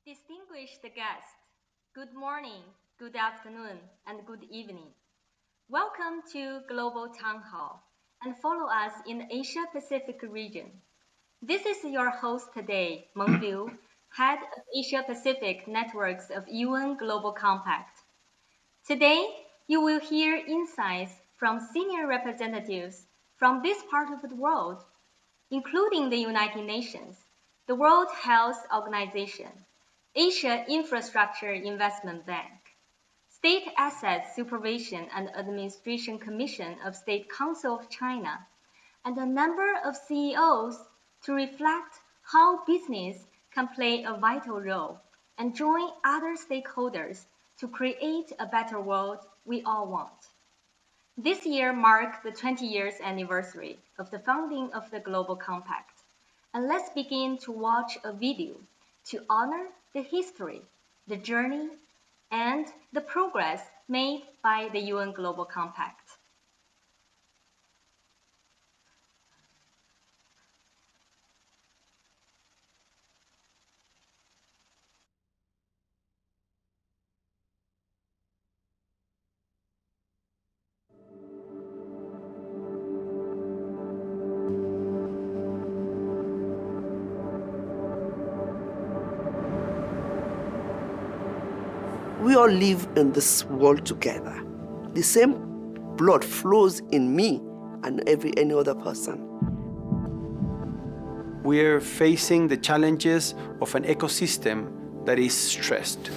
Distinguished guests, good morning, good afternoon, and good evening. Welcome to Global Town Hall and follow us in the Asia-Pacific region. This is your host today, Meng, Head of Asia-Pacific Networks of UN Global Compact. Today, you will hear insights from senior representatives from this part of the world, including the United Nations, the World Health Organization, Asia Infrastructure Investment Bank, State Asset Supervision and Administration Commission of State Council of China, and a number of CEOs to reflect how business can play a vital role and join other stakeholders to create a better world we all want. This year marks the 20 years anniversary of the founding of the Global Compact, and let's begin to watch a video to honor the history, the journey, and the progress made by the UN Global Compact. We all live in this world together. The same blood flows in me and any other person. We're facing the challenges of an ecosystem that is stressed.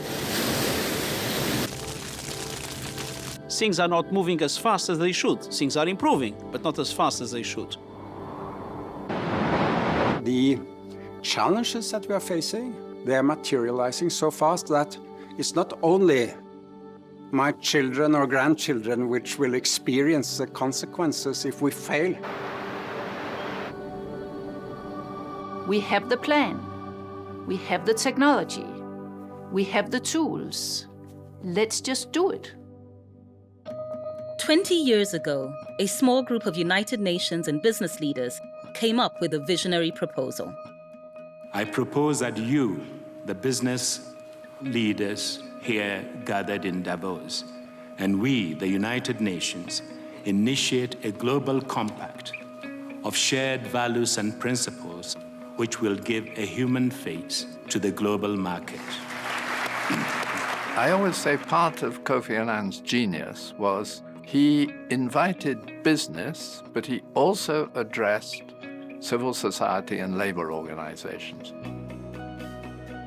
Things are not moving as fast as they should. Things are improving, but not as fast as they should. The challenges that we are facing, they are materializing so fast that it's not only my children or grandchildren which will experience the consequences if we fail. We have the plan, we have the technology, we have the tools. Let's just do it. 20 years ago, a small group of United Nations and business leaders came up with a visionary proposal. I propose that you, the business leaders here gathered in Davos, and we, the United Nations, initiate a global compact of shared values and principles which will give a human face to the global market. I always say part of Kofi Annan's genius was he invited business, but he also addressed civil society and labor organizations.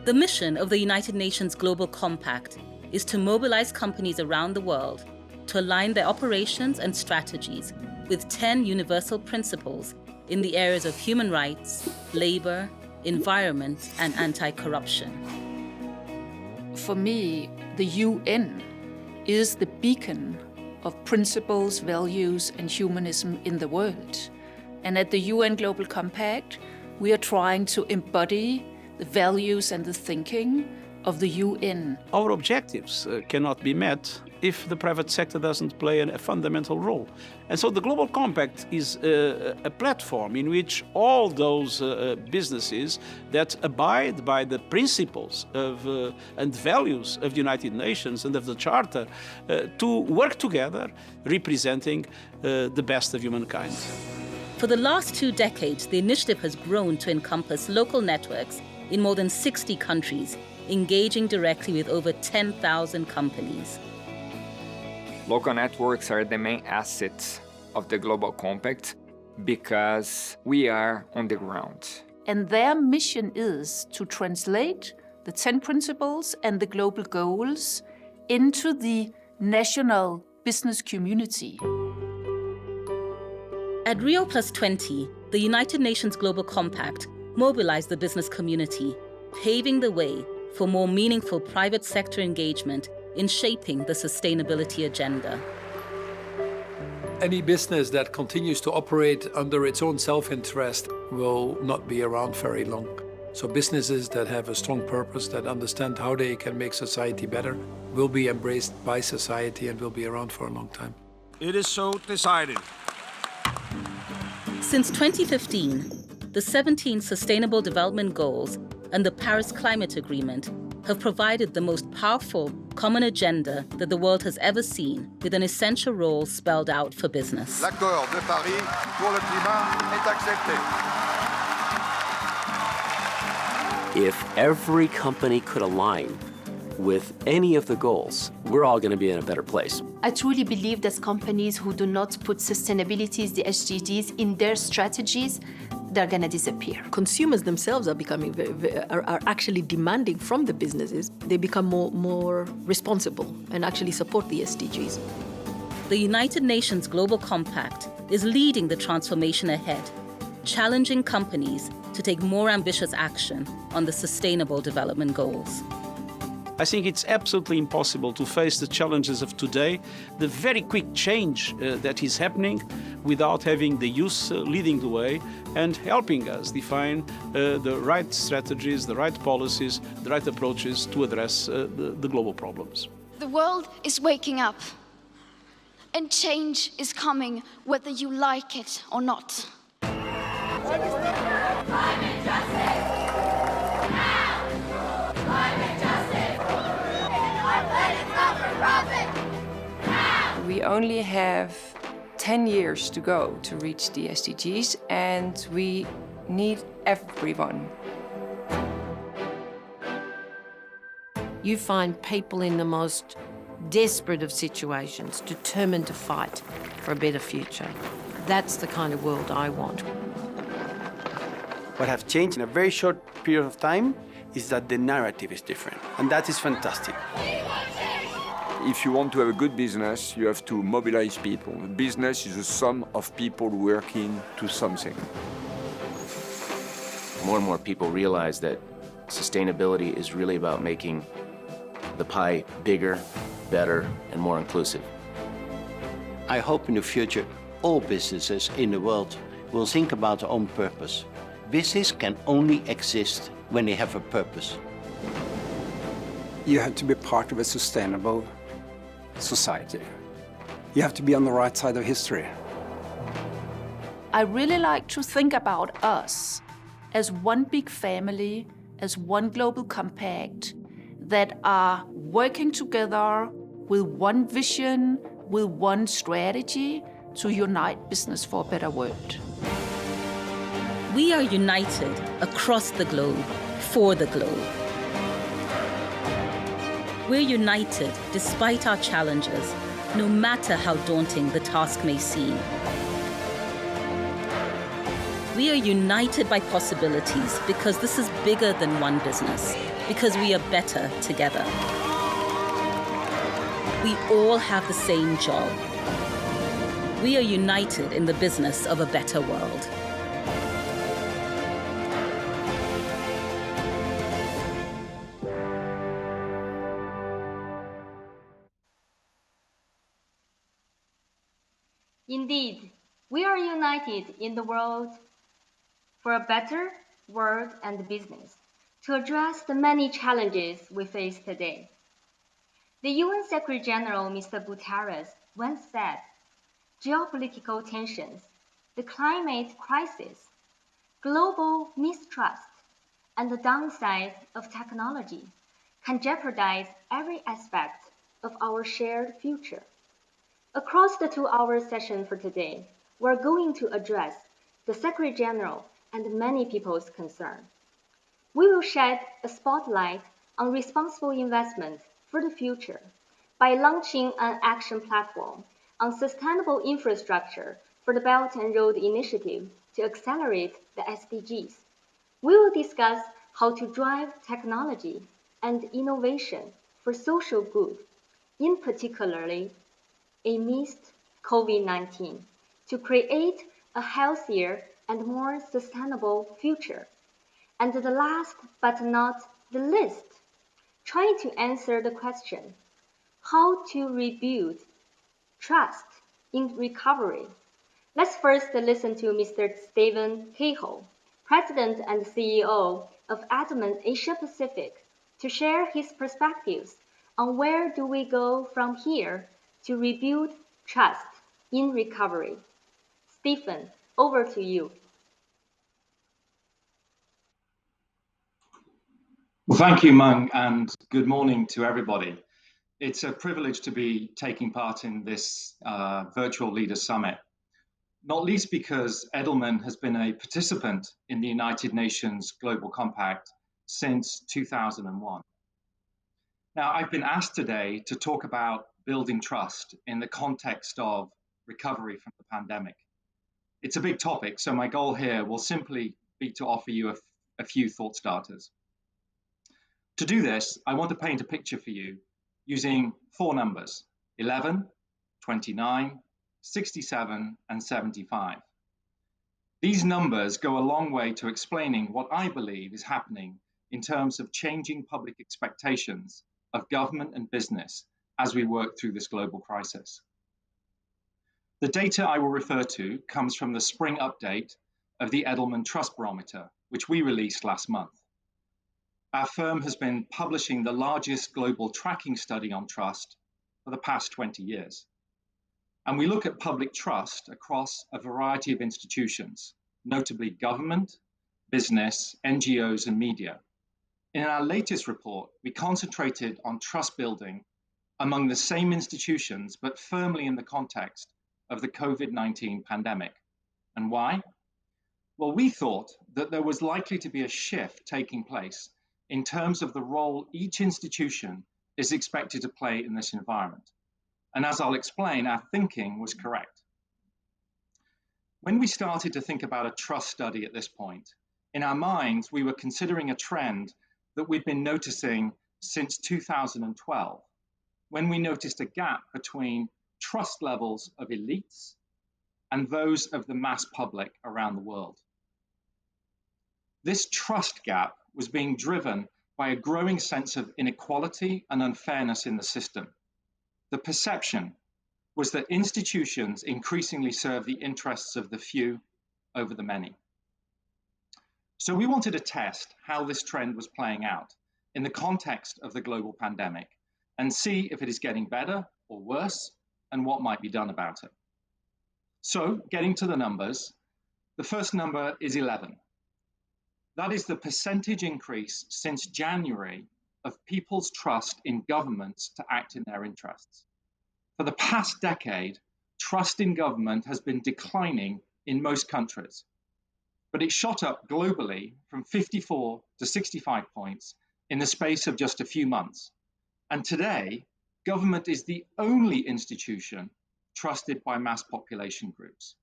The mission of the United Nations Global Compact is to mobilize companies around the world to align their operations and strategies with 10 universal principles in the areas of human rights, labor, environment, and anti-corruption. For me, the UN is the beacon of principles, values, and humanism in the world. And at the UN Global Compact, we are trying to embody the values and the thinking of the UN. Our objectives cannot be met if the private sector doesn't play a fundamental role. And so the Global Compact is a platform in which all those businesses that abide by the principles of, and values of the United Nations and of the Charter to work together, representing the best of humankind. For the last 2 decades, the initiative has grown to encompass local networks in more than 60 countries, engaging directly with over 10,000 companies. Local networks are the main assets of the Global Compact because we are on the ground. And their mission is to translate the 10 principles and the global goals into the national business community. At Rio+20, the United Nations Global Compact mobilized the business community, paving the way for more meaningful private sector engagement in shaping the sustainability agenda. Any business that continues to operate under its own self-interest will not be around very long. So businesses that have a strong purpose, that understand how they can make society better, will be embraced by society and will be around for a long time. It is so decided. Since 2015, the 17 Sustainable Development Goals and the Paris Climate Agreement have provided the most powerful common agenda that the world has ever seen, with an essential role spelled out for business. L'accord de Paris pour le climat est accepté. If every company could align with any of the goals, we're all going to be in a better place. I truly believe that companies who do not put sustainability, the SDGs, in their strategies, they're going to disappear. Consumers themselves are becoming are actually demanding from the businesses. They become more responsible and actually support the SDGs. The United Nations Global Compact is leading the transformation ahead, challenging companies to take more ambitious action on the Sustainable Development Goals. I think it's absolutely impossible to face the challenges of today, the very quick change that is happening, without having the youth leading the way and helping us define the right strategies, the right policies, the right approaches to address the global problems. The world is waking up, and change is coming whether you like it or not. Climate justice! Now! Climate justice! Our planet's not for profit! Now! We only have 10 years to go to reach the SDGs, and we need everyone. You find people in the most desperate of situations, determined to fight for a better future. That's the kind of world I want. What has changed in a very short period of time is that the narrative is different, and that is fantastic. If you want to have a good business, you have to mobilize people. A business is a sum of people working to something. More and more people realize that sustainability is really about making the pie bigger, better, and more inclusive. I hope in the future all businesses in the world will think about their own purpose. Business can only exist when they have a purpose. You have to be part of a sustainable society. You have to be on the right side of history. I really like to think about us as one big family, as one global compact that are working together with one vision, with one strategy to unite business for a better world. We are united across the globe, for the globe. We're united despite our challenges, no matter how daunting the task may seem. We are united by possibilities because this is bigger than one business, because we are better together. We all have the same job. We are united in the business of a better world. Indeed, we are united in the world for a better world and business to address the many challenges we face today. The UN Secretary-General, Mr. Guterres, once said, geopolitical tensions, the climate crisis, global mistrust, and the downside of technology can jeopardize every aspect of our shared future. Across the 2-hour session for today, we're going to address the Secretary-General and many people's concern. We will shed a spotlight on responsible investment for the future by launching an action platform on sustainable infrastructure for the Belt and Road Initiative to accelerate the SDGs. We will discuss how to drive technology and innovation for social good, in particularly amidst COVID-19, to create a healthier and more sustainable future. And the last but not the least, trying to answer the question, how to rebuild trust in recovery. Let's first listen to Mr. Stephen Kehoe, President and CEO of Edelman Asia Pacific, to share his perspectives on where do we go from here to rebuild trust in recovery. Stephen, over to you. Well, thank you, Meng, and good morning to everybody. It's a privilege to be taking part in this virtual Leaders Summit, not least because Edelman has been a participant in the United Nations Global Compact since 2001. Now, I've been asked today to talk about building trust in the context of recovery from the pandemic. It's a big topic, so my goal here will simply be to offer you a few thought starters. To do this, I want to paint a picture for you using 4 numbers, 11, 29, 67, and 75. These numbers go a long way to explaining what I believe is happening in terms of changing public expectations of government and business as we work through this global crisis. The data I will refer to comes from the spring update of the Edelman Trust Barometer, which we released last month. Our firm has been publishing the largest global tracking study on trust for the past 20 years. And we look at public trust across a variety of institutions, notably government, business, NGOs, and media. In our latest report, we concentrated on trust building among the same institutions, but firmly in the context of the COVID-19 pandemic. And why? Well, we thought that there was likely to be a shift taking place in terms of the role each institution is expected to play in this environment. And as I'll explain, our thinking was correct. When we started to think about a trust study at this point, in our minds, we were considering a trend that we'd been noticing since 2012, when we noticed a gap between trust levels of elites and those of the mass public around the world. This trust gap was being driven by a growing sense of inequality and unfairness in the system. The perception was that institutions increasingly serve the interests of the few over the many. So we wanted to test how this trend was playing out in the context of the global pandemic and see if it is getting better or worse and what might be done about it. So getting to the numbers, the first number is 11. That is the percentage increase since January of people's trust in governments to act in their interests. For the past decade, trust in government has been declining in most countries, but it shot up globally from 54 to 65 points in the space of just a few months. And today, government is the only institution trusted by mass population groups.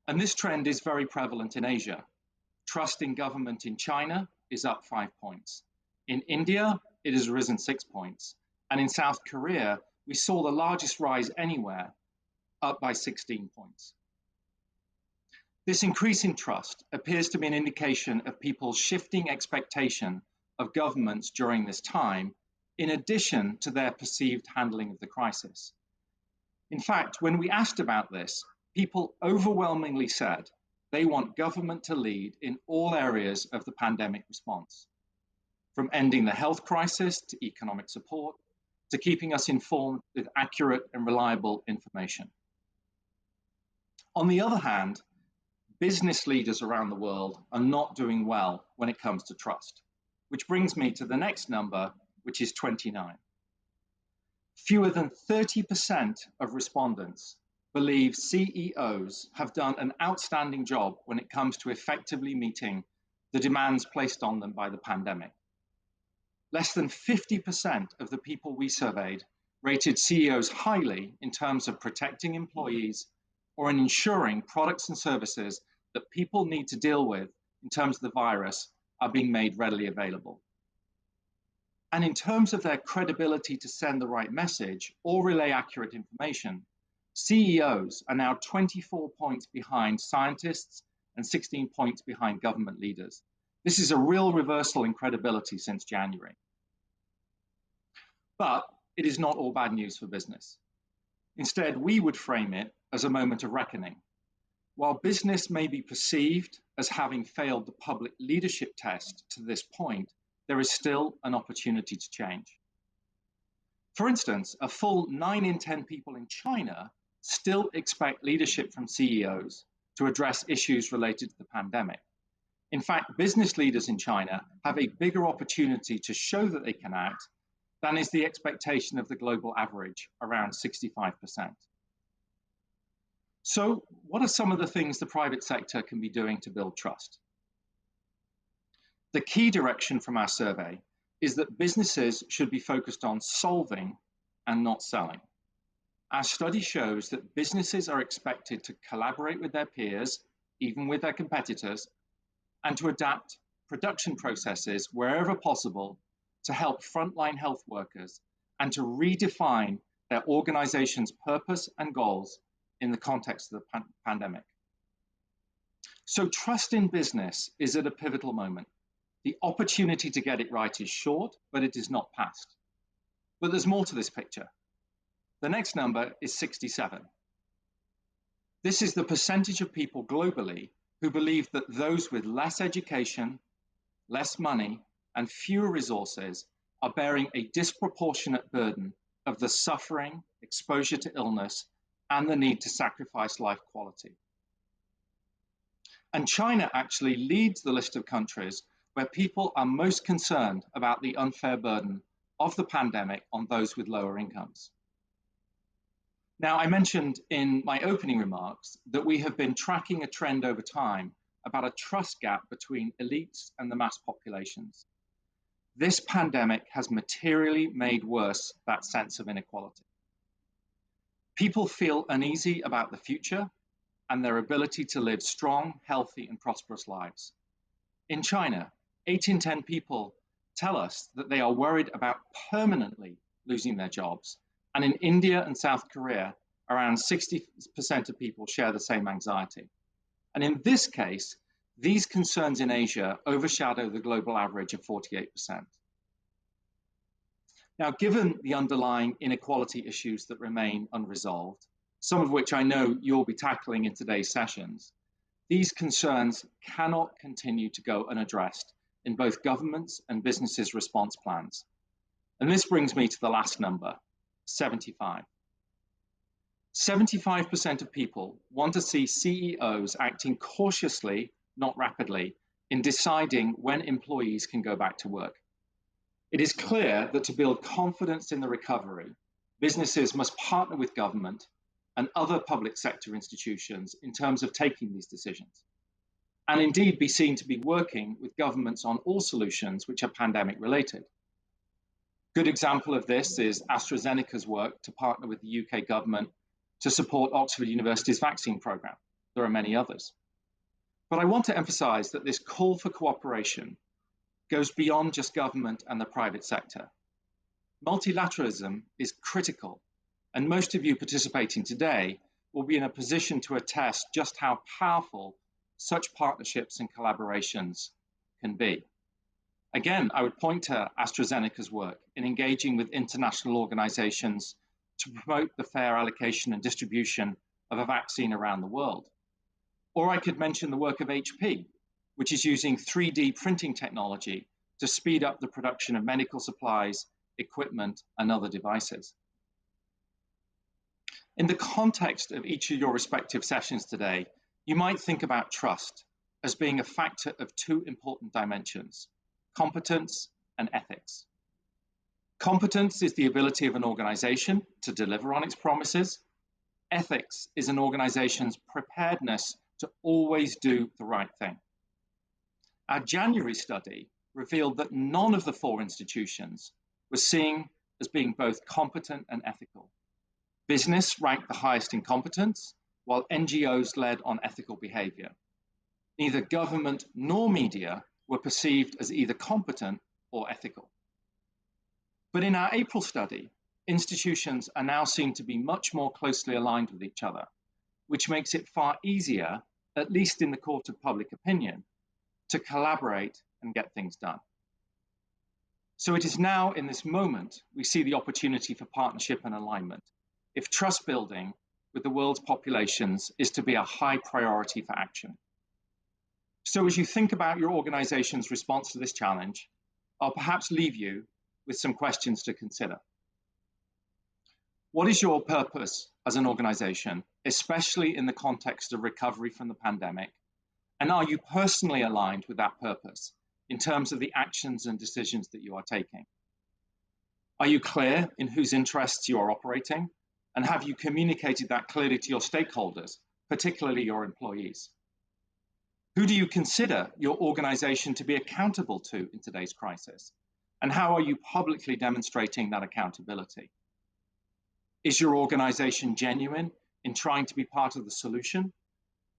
And this trend is very prevalent in Asia. Trust in government in China is up 5 points. In India, it has risen 6 points. And in South Korea, we saw the largest rise anywhere, up by 16 points. This increase in trust appears to be an indication of people's shifting expectation of governments during this time, in addition to their perceived handling of the crisis. In fact, when we asked about this, people overwhelmingly said they want government to lead in all areas of the pandemic response, from ending the health crisis to economic support, to keeping us informed with accurate and reliable information. On the other hand, business leaders around the world are not doing well when it comes to trust, which brings me to the next number, which is 29. Fewer than 30% of respondents believe CEOs have done an outstanding job when it comes to effectively meeting the demands placed on them by the pandemic. Less than 50% of the people we surveyed rated CEOs highly in terms of protecting employees or in ensuring products and services that people need to deal with in terms of the virus are being made readily available. And in terms of their credibility to send the right message or relay accurate information, CEOs are now 24 points behind scientists and 16 points behind government leaders. This is a real reversal in credibility since January. But it is not all bad news for business. Instead, we would frame it as a moment of reckoning. While business may be perceived as having failed the public leadership test to this point, there is still an opportunity to change. For instance, a full 9 in 10 people in China still expect leadership from CEOs to address issues related to the pandemic. In fact, business leaders in China have a bigger opportunity to show that they can act than is the expectation of the global average, around 65%. So, what are some of the things the private sector can be doing to build trust? The key direction from our survey is that businesses should be focused on solving and not selling. Our study shows that businesses are expected to collaborate with their peers, even with their competitors, and to adapt production processes wherever possible to help frontline health workers and to redefine their organization's purpose and goals in the context of the pandemic. So trust in business is at a pivotal moment. The opportunity to get it right is short, but it is not past. But there's more to this picture. The next number is 67. This is the percentage of people globally who believe that those with less education, less money, and fewer resources are bearing a disproportionate burden of the suffering, exposure to illness, and the need to sacrifice life quality. And China actually leads the list of countries where people are most concerned about the unfair burden of the pandemic on those with lower incomes. Now, I mentioned in my opening remarks that we have been tracking a trend over time about a trust gap between elites and the mass populations. This pandemic has materially made worse that sense of inequality. People feel uneasy about the future and their ability to live strong, healthy, and prosperous lives. In China, 8 in 10 people tell us that they are worried about permanently losing their jobs. And in India and South Korea, around 60% of people share the same anxiety. And in this case, these concerns in Asia overshadow the global average of 48%. Now, given the underlying inequality issues that remain unresolved, some of which I know you'll be tackling in today's sessions, these concerns cannot continue to go unaddressed in both governments and businesses' response plans. And this brings me to the last number, 75. 75% of people want to see CEOs acting cautiously, not rapidly, in deciding when employees can go back to work. It is clear that to build confidence in the recovery, businesses must partner with government and other public sector institutions in terms of taking these decisions, and indeed be seen to be working with governments on all solutions which are pandemic related. Good example of this is AstraZeneca's work to partner with the UK government to support Oxford University's vaccine program. There are many others. But I want to emphasize that this call for cooperation goes beyond just government and the private sector. Multilateralism is critical, and most of you participating today will be in a position to attest just how powerful such partnerships and collaborations can be. Again, I would point to AstraZeneca's work in engaging with international organizations to promote the fair allocation and distribution of a vaccine around the world. Or I could mention the work of HP, which is using 3D printing technology to speed up the production of medical supplies, equipment, and other devices. In the context of each of your respective sessions today, you might think about trust as being a factor of two important dimensions: competence and ethics. Competence is the ability of an organization to deliver on its promises. Ethics is an organization's preparedness to always do the right thing. Our January study revealed that none of the 4 institutions was seen as being both competent and ethical. Business ranked the highest in competence, while NGOs led on ethical behavior. Neither government nor media were perceived as either competent or ethical. But in our April study, institutions are now seen to be much more closely aligned with each other, which makes it far easier, at least in the court of public opinion, to collaborate and get things done. So it is now in this moment we see the opportunity for partnership and alignment, if trust building with the world's populations is to be a high priority for action. So as you think about your organization's response to this challenge, I'll perhaps leave you with some questions to consider. What is your purpose as an organization, especially in the context of recovery from the pandemic? And are you personally aligned with that purpose in terms of the actions and decisions that you are taking? Are you clear in whose interests you are operating? And have you communicated that clearly to your stakeholders, particularly your employees? Who do you consider your organization to be accountable to in today's crisis? And how are you publicly demonstrating that accountability? Is your organization genuine in trying to be part of the solution?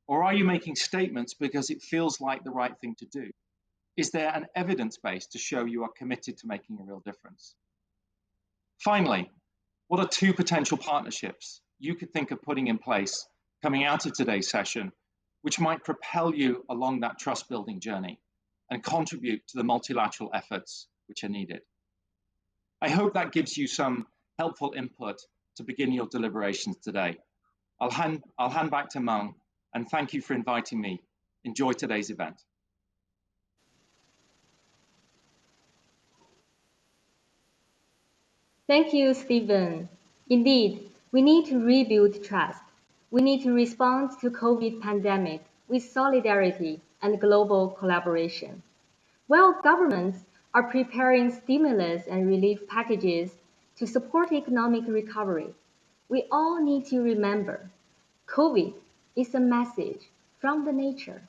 Or are you making statements because it feels like the right thing to do? Is there an evidence base to show you are committed to making a real difference? Finally, what are 2 potential partnerships you could think of putting in place coming out of today's session, which might propel you along that trust-building journey and contribute to the multilateral efforts which are needed? I hope that gives you some helpful input to begin your deliberations today. I'll hand back to Meng, and thank you for inviting me. Enjoy today's event. Thank you, Stephen. Indeed, we need to rebuild trust. We need to respond to COVID pandemic with solidarity and global collaboration. While governments are preparing stimulus and relief packages to support economic recovery, we all need to remember COVID is a message from the nature.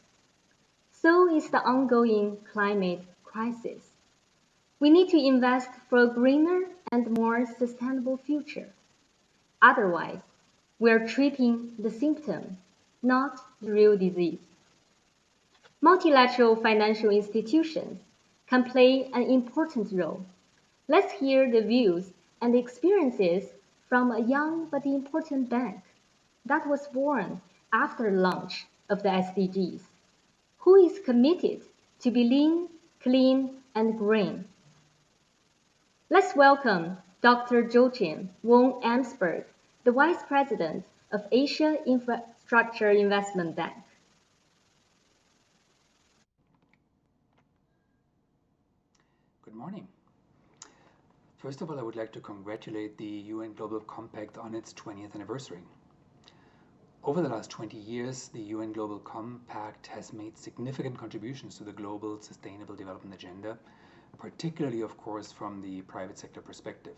So is the ongoing climate crisis. We need to invest for a greener and more sustainable future. Otherwise, we are treating the symptom, not the real disease. Multilateral financial institutions can play an important role. Let's hear the views and experiences from a young but important bank that was born after the launch of the SDGs, who is committed to be lean, clean, and green. Let's welcome Dr. Joachim von Amsberg, the Vice President of Asia Infrastructure Investment Bank. Good morning. First of all, I would like to congratulate the UN Global Compact on its 20th anniversary. Over the last 20 years, the UN Global Compact has made significant contributions to the global sustainable development agenda, particularly, of course, from the private sector perspective.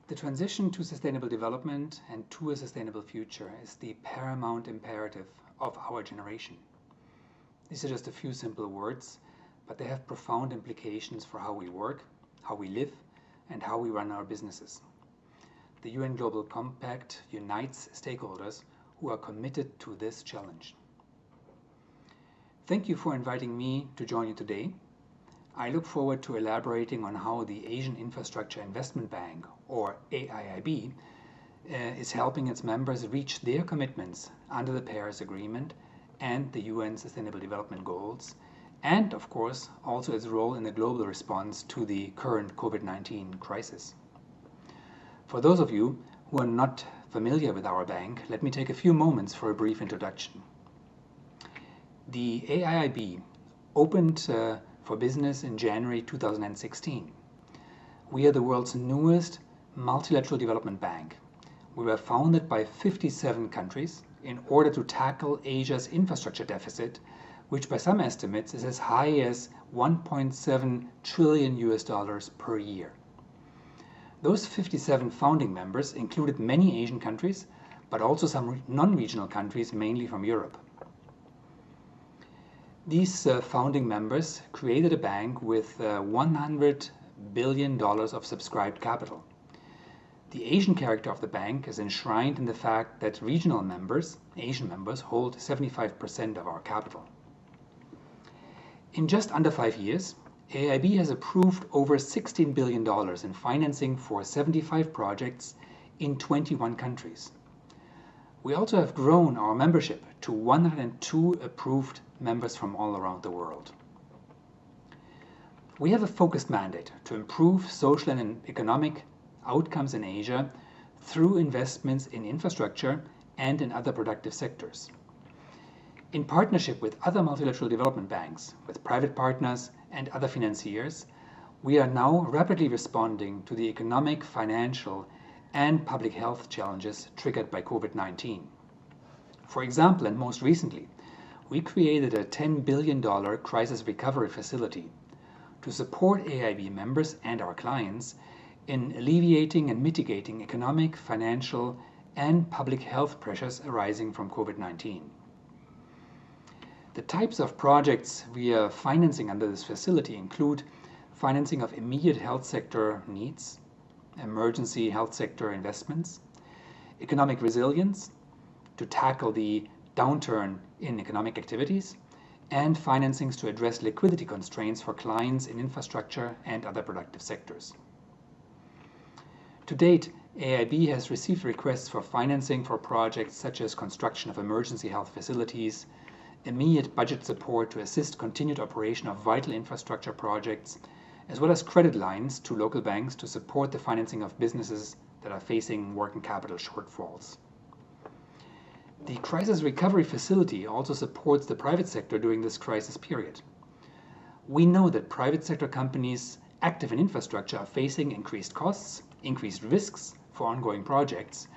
The transition to sustainable development and to a sustainable future is the paramount imperative of our generation. These are just a few simple words, but they have profound implications for how we work, how we live, and how we run our businesses. The UN Global Compact unites stakeholders who are committed to this challenge. Thank you for inviting me to join you today. I look forward to elaborating on how the Asian Infrastructure Investment Bank, or AIIB, is helping its members reach their commitments under the Paris Agreement and the UN Sustainable Development Goals, and, of course, also its role in the global response to the current COVID-19 crisis. For those of you who are not familiar with our bank, let me take a few moments for a brief introduction. The AIIB opened for business in January 2016. We are the world's newest multilateral development bank. We were founded by 57 countries in order to tackle Asia's infrastructure deficit, which by some estimates is as high as $1.7 trillion per year. Those 57 founding members included many Asian countries, but also some non-regional countries, mainly from Europe. These founding members created a bank with $100 billion of subscribed capital. The Asian character of the bank is enshrined in the fact that regional members, Asian members, hold 75% of our capital. In just under 5 years, AIB has approved over $16 billion in financing for 75 projects in 21 countries. We also have grown our membership to 102 approved members from all around the world. We have a focused mandate to improve social and economic outcomes in Asia through investments in infrastructure and in other productive sectors. In partnership with other multilateral development banks, with private partners and other financiers, we are now rapidly responding to the economic, financial, and public health challenges triggered by COVID-19. For example, and most recently, we created a $10 billion crisis recovery facility to support AIB members and our clients in alleviating and mitigating economic, financial, and public health pressures arising from COVID-19. The types of projects we are financing under this facility include financing of immediate health sector needs, emergency health sector investments, economic resilience to tackle the downturn in economic activities, and financings to address liquidity constraints for clients in infrastructure and other productive sectors. To date, AIB has received requests for financing for projects such as construction of emergency health facilities, immediate budget support to assist continued operation of vital infrastructure projects, as well as credit lines to local banks to support the financing of businesses that are facing working capital shortfalls. The Crisis Recovery Facility also supports the private sector during this crisis period. We know that private sector companies active in infrastructure are facing increased costs, increased risks for ongoing projects,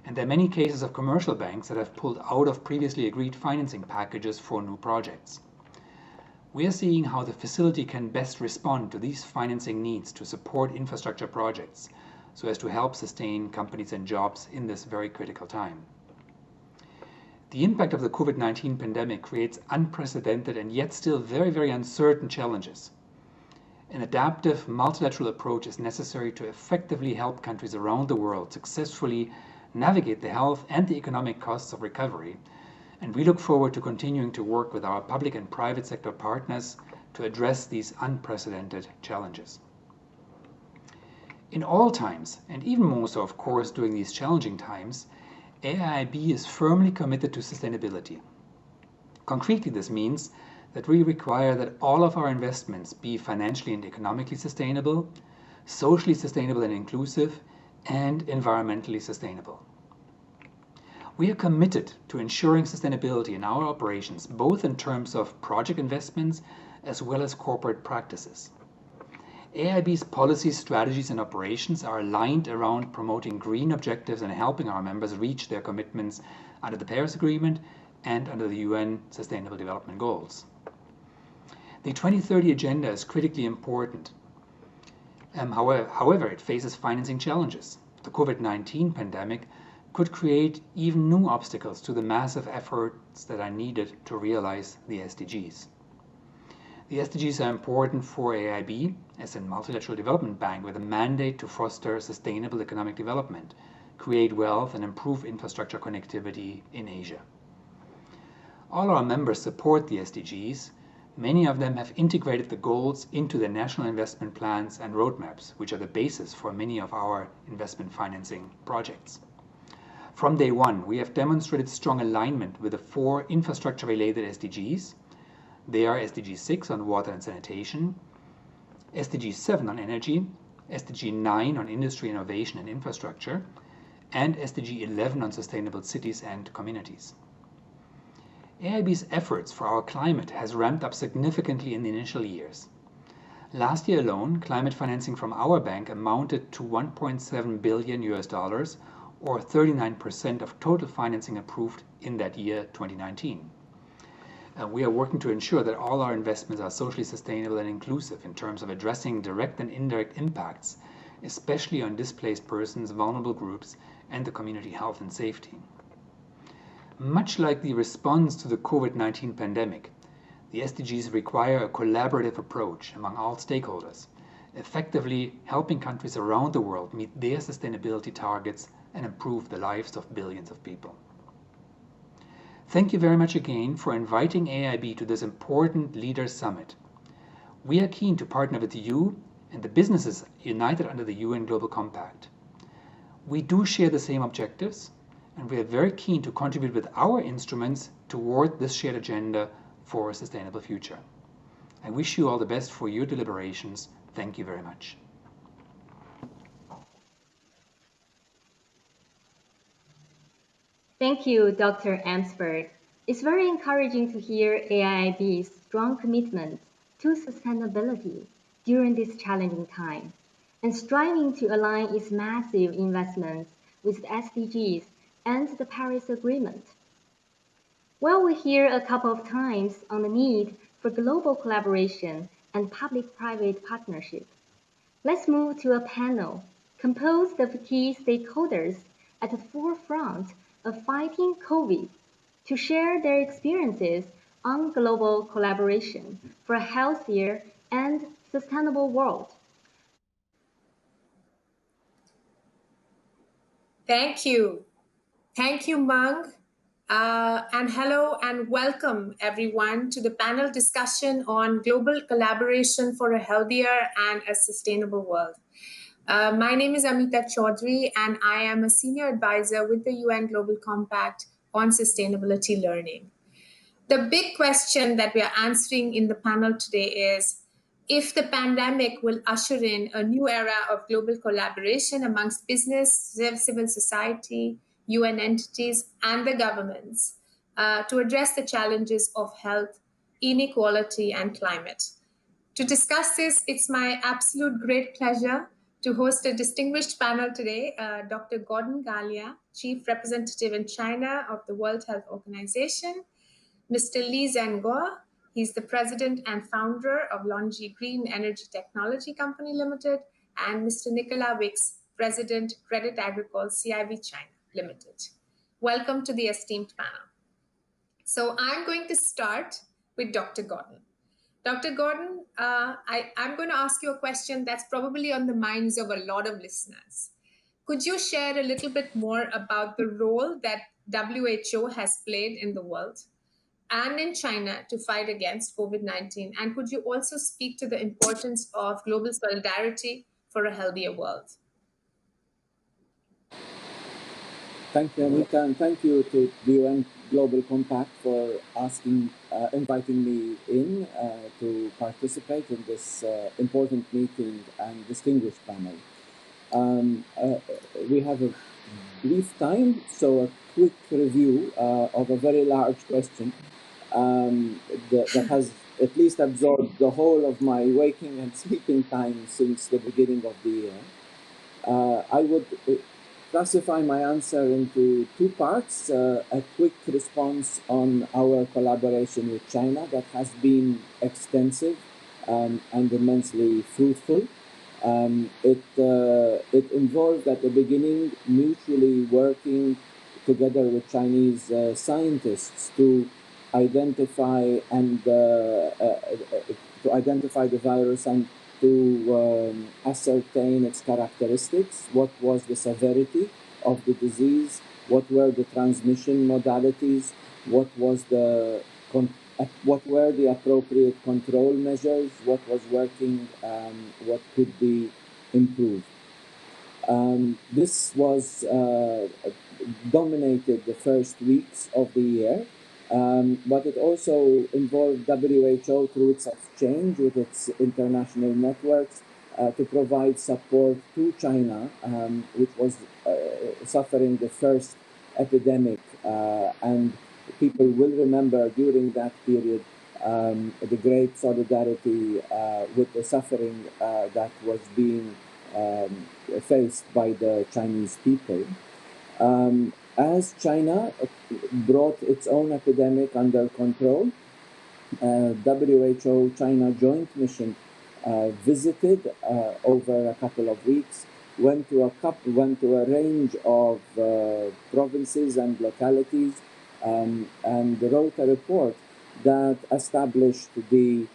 and there are many cases of commercial banks that have pulled out of previously agreed financing packages for new projects. We are seeing how the facility can best respond to these financing needs to support infrastructure projects so as to help sustain companies and jobs in this very critical time. The impact of the COVID-19 pandemic creates unprecedented and yet still very, very uncertain challenges. An adaptive multilateral approach is necessary to effectively help countries around the world successfully navigate the health and the economic costs of recovery, and we look forward to continuing to work with our public and private sector partners to address these unprecedented challenges. In all times, and even more so of course during these challenging times, AIB is firmly committed to sustainability. Concretely, this means that we require that all of our investments be financially and economically sustainable, socially sustainable and inclusive, and environmentally sustainable. We are committed to ensuring sustainability in our operations, both in terms of project investments as well as corporate practices. AIB's policies, strategies, and operations are aligned around promoting green objectives and helping our members reach their commitments under the Paris Agreement and under the UN Sustainable Development Goals. The 2030 Agenda is critically important. However, it faces financing challenges. The COVID-19 pandemic could create even new obstacles to the massive efforts that are needed to realize the SDGs. The SDGs are important for AIB as a multilateral development bank with a mandate to foster sustainable economic development, create wealth, and improve infrastructure connectivity in Asia. All our members support the SDGs. Many of them have integrated the goals into their national investment plans and roadmaps, which are the basis for many of our investment financing projects. From day one, we have demonstrated strong alignment with the 4 infrastructure-related SDGs. They are SDG 6 on water and sanitation, SDG 7 on energy, SDG 9 on industry, innovation and infrastructure, and SDG 11 on sustainable cities and communities. AIB's efforts for our climate has ramped up significantly in the initial years. Last year alone, climate financing from our bank amounted to $1.7 billion, or 39% of total financing approved in that year, 2019. We are working to ensure that all our investments are socially sustainable and inclusive in terms of addressing direct and indirect impacts, especially on displaced persons, vulnerable groups, and the community health and safety. Much like the response to the COVID-19 pandemic, the SDGs require a collaborative approach among all stakeholders, effectively helping countries around the world meet their sustainability targets and improve the lives of billions of people. Thank you very much again for inviting AIB to this important Leaders Summit. We are keen to partner with you and the businesses united under the UN Global Compact. We do share the same objectives, and we are very keen to contribute with our instruments toward this shared agenda for a sustainable future. I wish you all the best for your deliberations. Thank you very much. Thank you, Dr. Amsberg. It's very encouraging to hear AIB's strong commitment to sustainability during this challenging time and striving to align its massive investments with the SDGs and the Paris Agreement. Well, we hear a couple of times on the need for global collaboration and public-private partnership. Let's move to a panel composed of key stakeholders at the forefront of fighting COVID to share their experiences on global collaboration for a healthier and sustainable world. Thank you. Thank you, Meng. And hello and welcome everyone to the panel discussion on global collaboration for a healthier and a sustainable world. My name is Amita Chaudhry and I am a senior advisor with the UN Global Compact on sustainability learning. The big question that we are answering in the panel today is if the pandemic will usher in a new era of global collaboration amongst business, civil society, UN entities, and the governments to address the challenges of health, inequality, and climate. To discuss this, it's my absolute great pleasure to host a distinguished panel today, Dr. Gauden Galea, Chief Representative in China of the World Health Organization, Mr. Zhenguo, he's the president and founder of LONGi Green Energy Technology Company Limited, and Mr. Nicolas, president, Crédit Agricole CIV China Limited. Welcome to the esteemed panel. So I'm going to start with Dr. Gauden. Dr. Gauden, I'm going to ask you a question that's probably on the minds of a lot of listeners. Could you share a little bit more about the role that WHO has played in the world and in China to fight against COVID-19? And could you also speak to the importance of global solidarity for a healthier world? Thank you, Anita, and thank you to the UN Global Compact for inviting me in to participate in this important meeting and distinguished panel. We have a brief time, so a quick review of a very large question that has at least absorbed the whole of my waking and sleeping time since the beginning of the year. I would classify my answer into two parts, a quick response on our collaboration with China that has been extensive and immensely fruitful. It involved at the beginning mutually working together with Chinese scientists to identify the virus and to ascertain its characteristics, what was the severity of the disease, what were the transmission modalities, what were the appropriate control measures, what was working, what could be improved. This was dominated the first weeks of the year. But it also involved WHO through its exchange with its international networks to provide support to China, which was suffering the first epidemic. And people will remember during that period the great solidarity with the suffering that was being faced by the Chinese people. As China brought its own epidemic under control, WHO-China joint mission visited over a couple of weeks, went to a range of provinces and localities, and wrote a report that established the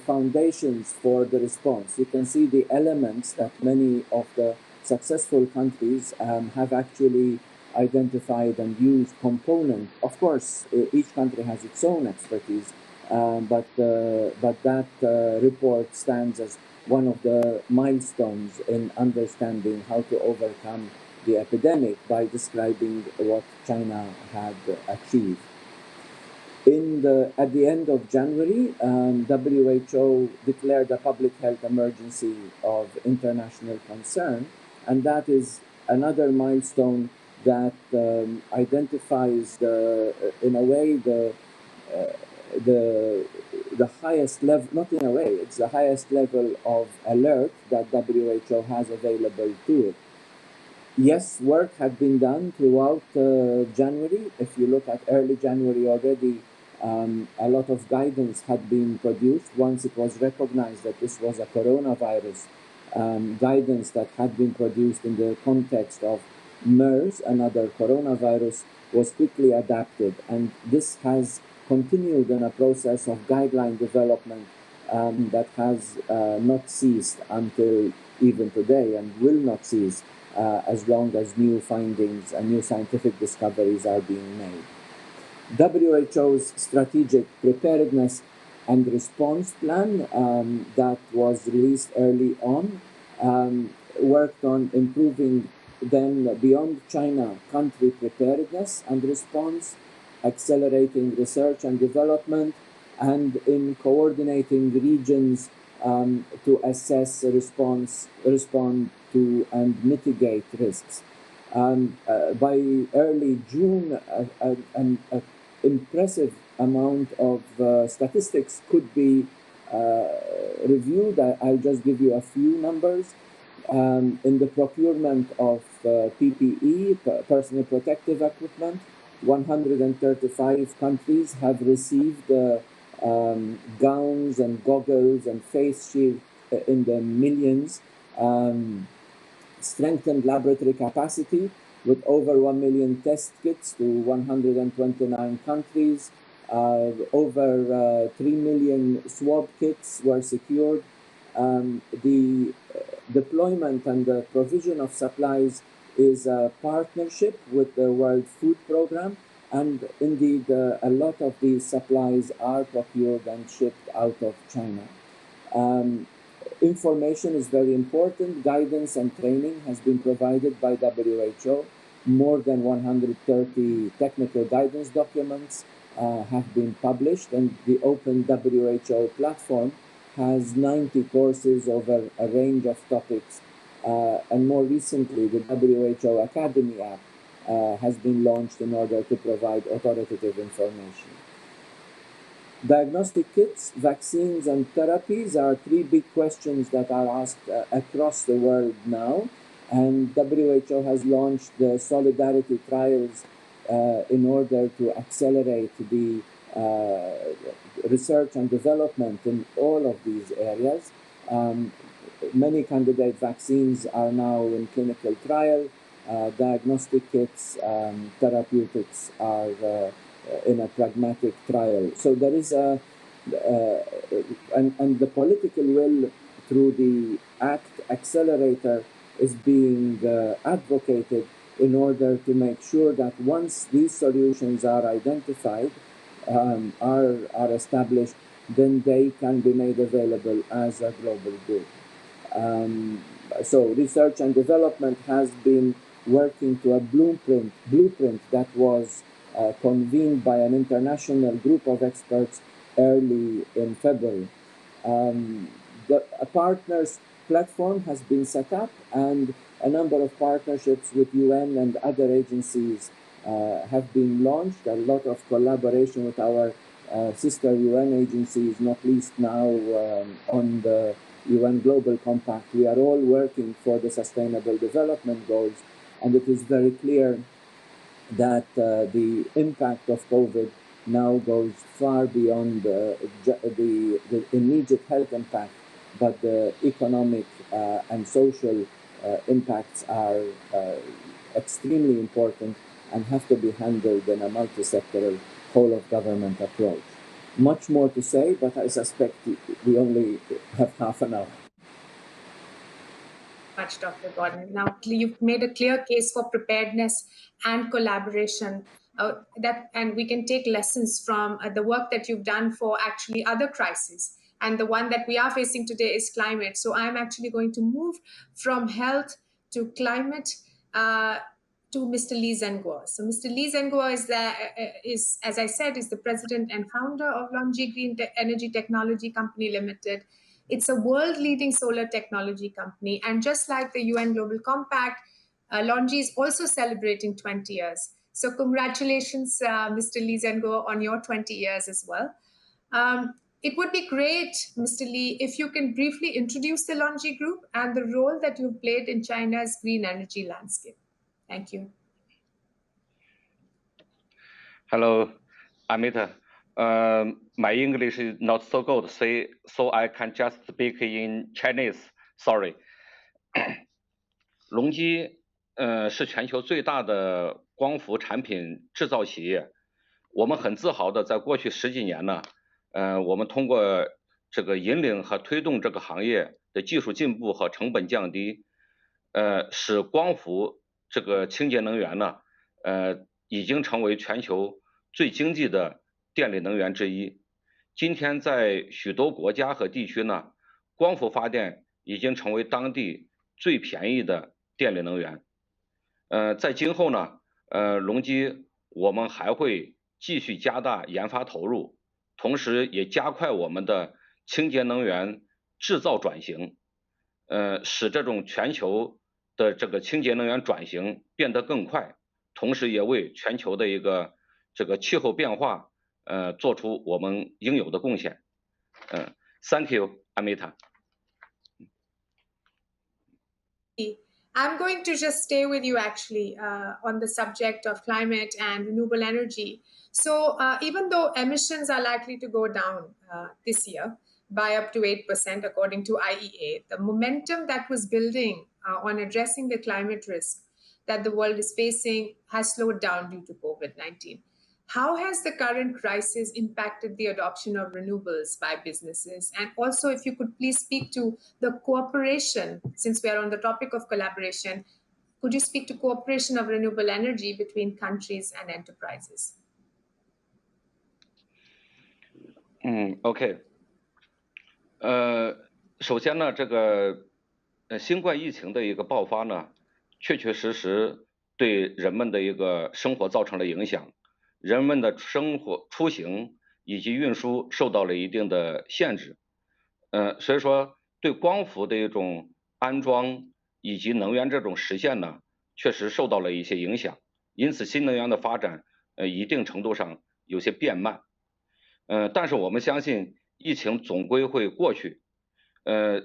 foundations for the response. You can see the elements that many of the successful countries have actually identified and used component. Of course, each country has its own expertise, but that report stands as one of the milestones in understanding how to overcome the epidemic by describing what China had achieved. At the end of January, WHO declared a public health emergency of international concern, and that is another milestone that identifies, in a way, the highest level, not in a way, it's the highest level of alert that WHO has available to it. Yes, work had been done throughout January. If you look at early January already, a lot of guidance had been produced once it was recognized that this was a coronavirus. Guidance that had been produced in the context of MERS, another coronavirus, was quickly adapted, and this has continued in a process of guideline development that has not ceased until even today, and will not cease as long as new findings and new scientific discoveries are being made. WHO's strategic preparedness and response plan that was released early on worked on improving then beyond China country preparedness and response, accelerating research and development, and in coordinating regions to assess, respond to, and mitigate risks. By early June, an impressive amount of statistics could be reviewed. I'll just give you a few numbers. In the procurement of PPE, personal protective equipment, 135 countries have received gowns and goggles and face shields in the millions. Strengthened laboratory capacity with over 1 million test kits to 129 countries. Over 3 million swab kits were secured. The deployment and the provision of supplies is a partnership with the World Food Programme, and indeed a lot of these supplies are procured and shipped out of China. Information is very important. Guidance and training has been provided by WHO. More than 130 technical guidance documents have been published, and the open WHO platform has 90 courses over a range of topics. And more recently, the WHO Academy app has been launched in order to provide authoritative information. Diagnostic kits, vaccines, and therapies are three big questions that are asked across the world now. And WHO has launched the solidarity trials in order to accelerate the research and development in all of these areas. Many candidate vaccines are now in clinical trial. Diagnostic kits, therapeutics are in a pragmatic trial. So there is and the political will through the ACT accelerator is being advocated in order to make sure that once these solutions are identified, are established, then they can be made available as a global good. So research and development has been working to a blueprint that was convened by an international group of experts early in February. A partners platform has been set up, and a number of partnerships with UN and other agencies have been launched. A lot of collaboration with our sister UN agencies, not least now on the UN Global Compact. We are all working for the Sustainable Development Goals, and it is very clear that the impact of COVID now goes far beyond the immediate health impact, but the economic and social impacts are extremely important and have to be handled in a multi-sectoral, whole-of-government approach. Much more to say, but I suspect we only have half an hour. Much, Dr. Gauden. Now, you've made a clear case for preparedness and collaboration. And we can take lessons from the work that you've done for actually other crises. And the one that we are facing today is climate. So I'm actually going to move from health to climate to Mr. Li Zhenguo. So Mr. Li Zhenguo is, as I said, is the president and founder of LONGi Green Energy Technology Company Limited. It's a world-leading solar technology company. And just like the UN Global Compact, LONGi is also celebrating 20 years. So congratulations, Mr. Li Zhenguo, on your 20 years as well. It would be great, Mr. Li, if you can briefly introduce the LONGi Group and the role that you've played in China's green energy landscape. Thank you. Hello, Amita. My English is not so good, so I can just speak in Chinese. Sorry. 隆基是全球最大的光伏产品制造企业。我们很自豪的，在过去10几年呢，我们通过这个引领和推动这个行业的技术进步和成本降低，使光伏这个清洁能源呢，已经成为全球最经济的电力能源之一。今天在许多国家和地区呢，光伏发电已经成为当地最便宜的电力能源。在今后呢，隆基我们还会继续加大研发投入，同时也加快我们的清洁能源制造转型，使这种全球的这个清洁能源转型变得更快，同时也为全球的一个这个气候变化，做出我们应有的贡献。Thank you, Amita. I'm going to just stay with you actually on the subject of climate and renewable energy. So even though emissions are likely to go down this year by up to 8% according to IEA, the momentum that was building on addressing the climate risk that the world is facing has slowed down due to COVID-19. How has the current crisis impacted the adoption of renewables by businesses? And also, if you could please speak to the cooperation, since we are on the topic of collaboration, could you speak to cooperation of renewable energy between countries and enterprises? OK。首先呢，这个新冠疫情的一个爆发呢，确确实实对人们的一个生活造成了影响。人们的生活出行以及运输受到了一定的限制，所以说对光伏的一种安装以及能源这种实现呢，确实受到了一些影响，因此新能源的发展，一定程度上有些变慢，但是我们相信疫情总归会过去，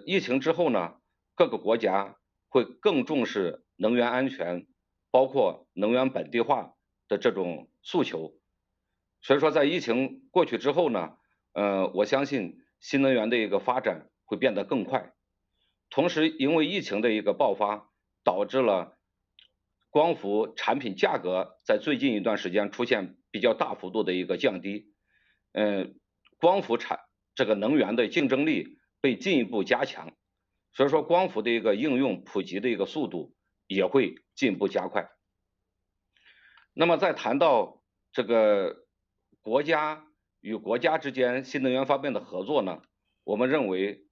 疫情之后呢，各个国家会更重视能源安全，包括能源本地化的这种诉求，所以说在疫情过去之后呢，我相信新能源的一个发展会变得更快。同时，因为疫情的一个爆发，导致了光伏产品价格在最近一段时间出现比较大幅度的一个降低，光伏这个能源的竞争力被进一步加强，所以说光伏的一个应用普及的一个速度也会进一步加快。那么在谈到这个国家与国家之间新能源方面的合作呢，我们认为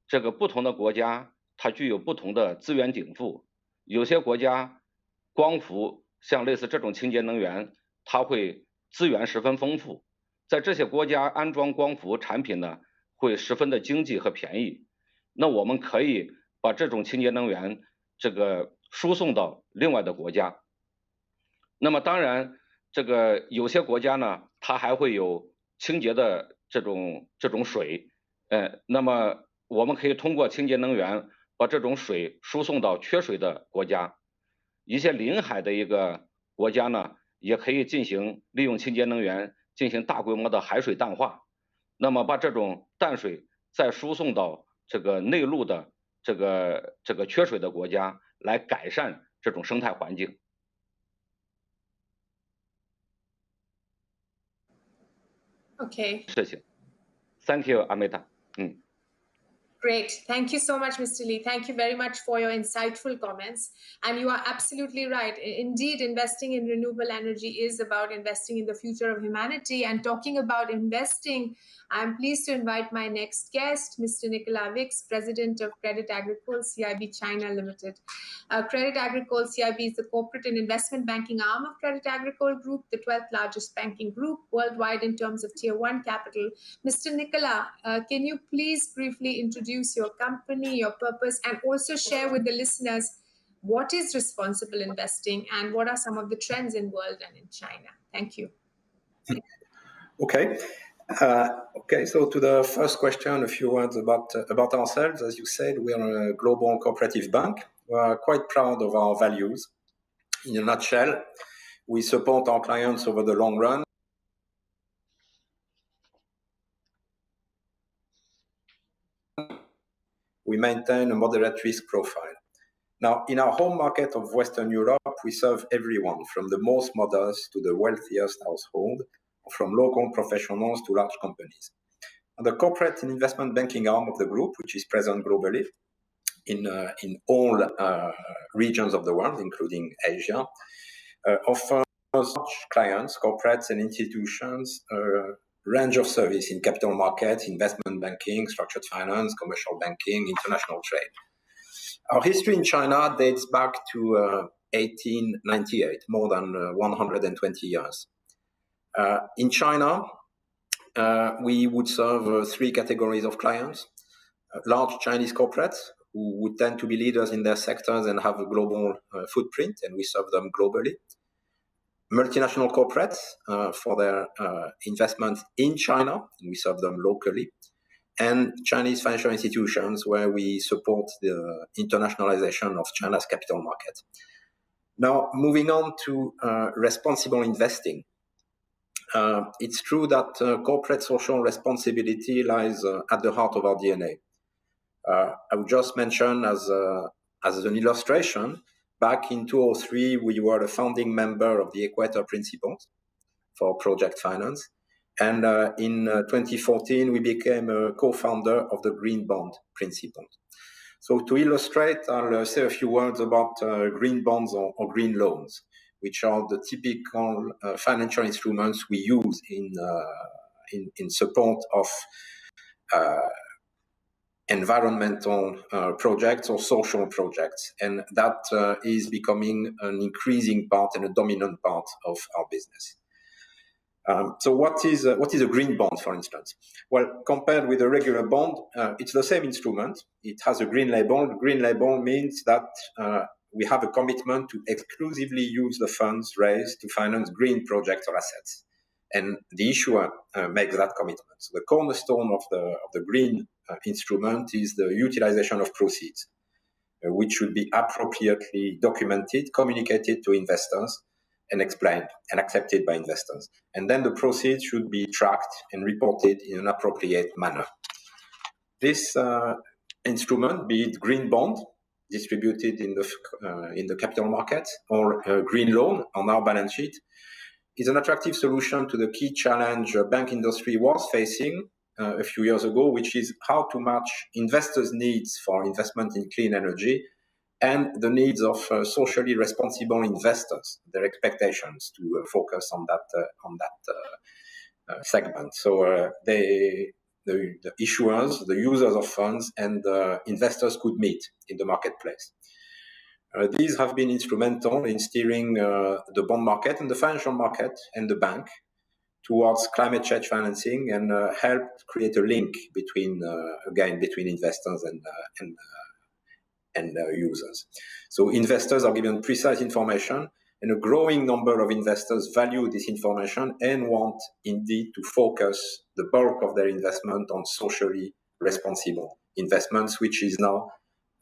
这个不同的国家它具有不同的资源禀赋，有些国家光伏像类似这种清洁能源，它会资源十分丰富，在这些国家安装光伏产品呢会十分的经济和便宜，那我们可以把这种清洁能源这个输送到另外的国家。那么当然这个有些国家呢，它还会有清洁的这种水，那么我们可以通过清洁能源把这种水输送到缺水的国家。一些临海的一个国家呢，也可以进行利用清洁能源进行大规模的海水淡化，那么把这种淡水再输送到这个内陆的这个缺水的国家，来改善这种生态环境。Okay. 谢谢。Thank you, Amita. Great. Thank you so much, Mr. Lee. Thank you very much for your insightful comments. And you are absolutely right. Indeed, investing in renewable energy is about investing in the future of humanity. And talking about investing, I'm pleased to invite my next guest, Mr. Nicolas, President of Crédit Agricole CIB China Limited. Crédit Agricole CIB is the corporate and investment banking arm of Crédit Agricole Group, the 12th largest banking group worldwide in terms of Tier 1 capital. Mr. Nicolas, can you please briefly introduce your company, your purpose, and also share with the listeners what is responsible investing and what are some of the trends in the world and in China? Thank you. Okay. So to the first question, a few words about ourselves. As you said, we are a global cooperative bank. We are quite proud of our values. In a nutshell, we support our clients over the long run. We maintain a moderate risk profile. Now, in our home market of Western Europe, we serve everyone from the most modest to the wealthiest household, from local professionals to large companies. And the corporate and investment banking arm of the group, which is present globally in all regions of the world, including Asia, offers clients, corporates and institutions a range of service in capital markets, investment banking, structured finance, commercial banking, international trade. Our history in China dates back to 1898, more than 120 years. In China, we would serve three categories of clients. Large Chinese corporates, who would tend to be leaders in their sectors and have a global footprint, and we serve them globally. Multinational corporates for their investments in China, and we serve them locally. And Chinese financial institutions, where we support the internationalization of China's capital market. Now, moving on to responsible investing. It's true that corporate social responsibility lies at the heart of our DNA. I would just mention as an illustration, back in 2003, we were a founding member of the Equator Principles for project finance. And in 2014, we became a co-founder of the Green Bond Principle. So to illustrate, I'll say a few words about green bonds or green loans, which are the typical financial instruments we use in support of environmental projects or social projects. And that is becoming an increasing part and a dominant part of our business. So what is a green bond, for instance? Well, compared with a regular bond, it's the same instrument. It has a green label. The green label means that we have a commitment to exclusively use the funds raised to finance green projects or assets. And the issuer makes that commitment. So the cornerstone of the green instrument is the utilization of proceeds, which should be appropriately documented, communicated to investors, and explained and accepted by investors. And then the proceeds should be tracked and reported in an appropriate manner. This instrument, be it green bond distributed in the capital markets or a green loan on our balance sheet, is an attractive solution to the key challenge the bank industry was facing a few years ago, which is how to match investors' needs for investment in clean energy and the needs of socially responsible investors, their expectations to focus on that segment. So the issuers, the users of funds, and investors could meet in the marketplace. These have been instrumental in steering the bond market and the financial market and the bank towards climate change financing and helped create a link between investors and users. So investors are given precise information, and a growing number of investors value this information and want indeed to focus the bulk of their investment on socially responsible investments, which is now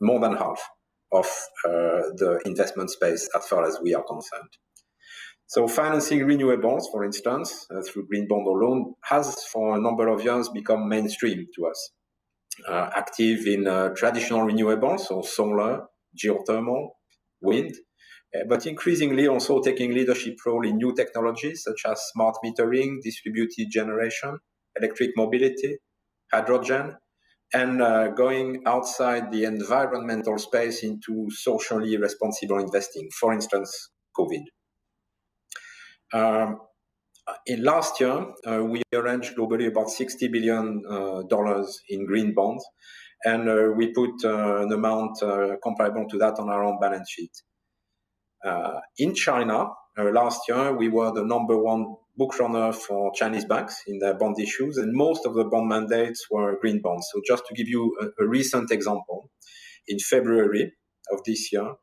more than half of the investment space as far as we are concerned. So financing renewables, for instance, through green bond or loan, has for a number of years become mainstream to us. Active in traditional renewables, so solar, geothermal, wind, but increasingly also taking leadership role in new technologies such as smart metering, distributed generation, electric mobility, hydrogen, and going outside the environmental space into socially responsible investing, for instance, COVID. In last year, we arranged globally about $60 billion in green bonds, and we put an amount comparable to that on our own balance sheet. In China, last year, we were the number one book runner for Chinese banks in their bond issues, and most of the bond mandates were green bonds. So just to give you a recent example, in February of this year,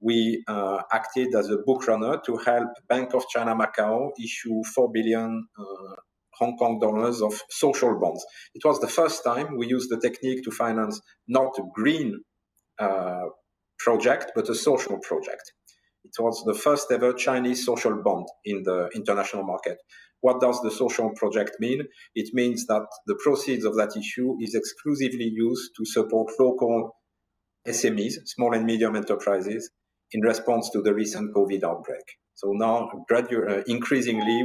we acted as a book runner to help Bank of China Macau issue 4 billion Hong Kong dollars of social bonds. It was the first time we used the technique to finance not a green project, but a social project. It was the first ever Chinese social bond in the international market. What does the social project mean? It means that the proceeds of that issue is exclusively used to support local SMEs, small and medium enterprises, in response to the recent COVID outbreak. So now, increasingly,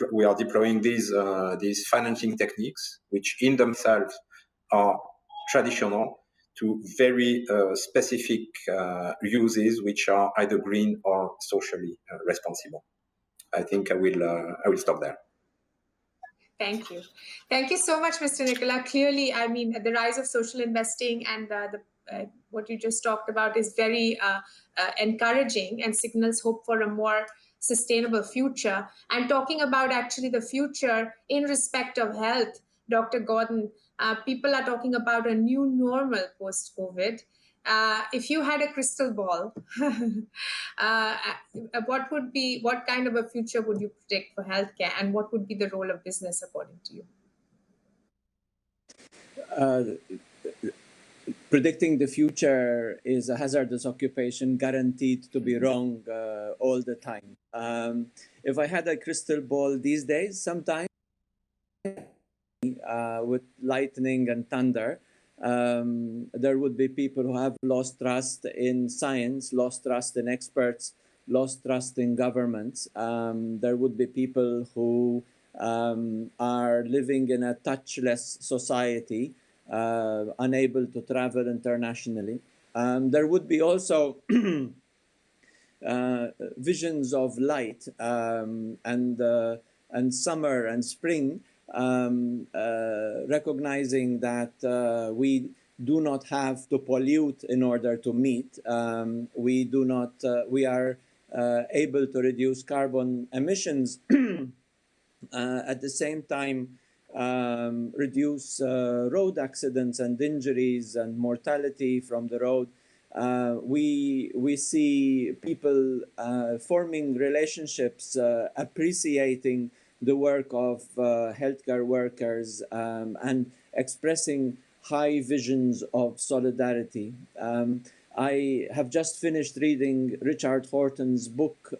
we are deploying these financing techniques, which in themselves are traditional, to very specific uses, which are either green or socially responsible. I think I will stop there. Thank you. Thank you so much, Mr. Nicolas. Clearly, I mean, the rise of social investing and what you just talked about is very encouraging and signals hope for a more sustainable future. And talking about actually the future in respect of health, Dr. Gauden, people are talking about a new normal post-COVID. If you had a crystal ball, what kind of a future would you predict for healthcare, and what would be the role of business according to you? Predicting the future is a hazardous occupation, guaranteed to be wrong all the time. If I had a crystal ball these days, sometimes with lightning and thunder, there would be people who have lost trust in science, lost trust in experts, lost trust in governments. There would be people who are living in a touchless society, unable to travel internationally. There would be also visions of light and summer and spring, recognizing that we do not have to pollute in order to meet. We are able to reduce carbon emissions at the same time reduce road accidents and injuries and mortality from the road. We see people forming relationships, appreciating the work of healthcare workers, and expressing high visions of solidarity. I have just finished reading Richard Horton's book,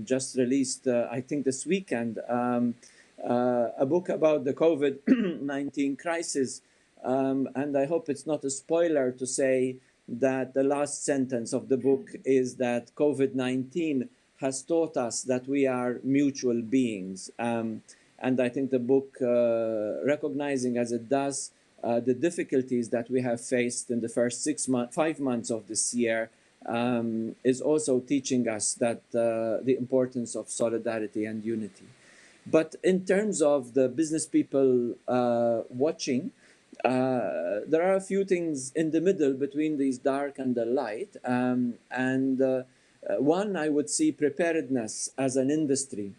just released, I think this weekend, a book about the COVID-19 crisis. And I hope it's not a spoiler to say that the last sentence of the book is that COVID-19 has taught us that we are mutual beings. And I think the book, recognizing as it does the difficulties that we have faced in the first 5 months of this year, is also teaching us that the importance of solidarity and unity. But in terms of the business people watching, there are a few things in the middle between these dark and the light. One, I would see preparedness as an industry,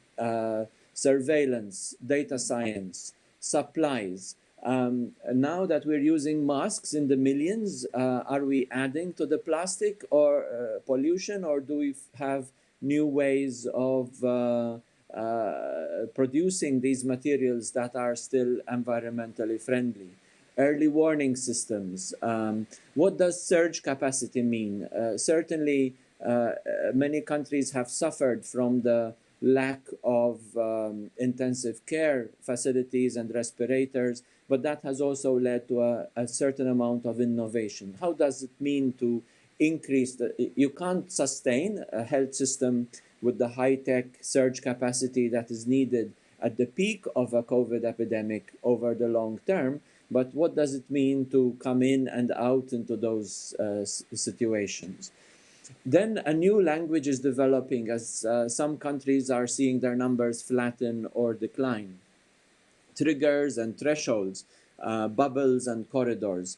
surveillance, data science, supplies. Now that we're using masks in the millions, are we adding to the plastic or pollution, or do we have new ways of producing these materials that are still environmentally friendly? Early warning systems. What does surge capacity mean? Certainly, many countries have suffered from the lack of intensive care facilities and respirators, but that has also led to a certain amount of innovation. How does it mean to increase you can't sustain a health system with the high-tech surge capacity that is needed at the peak of a COVID epidemic over the long term, but what does it mean to come in and out into those situations? Then a new language is developing as some countries are seeing their numbers flatten or decline. Triggers and thresholds, bubbles and corridors.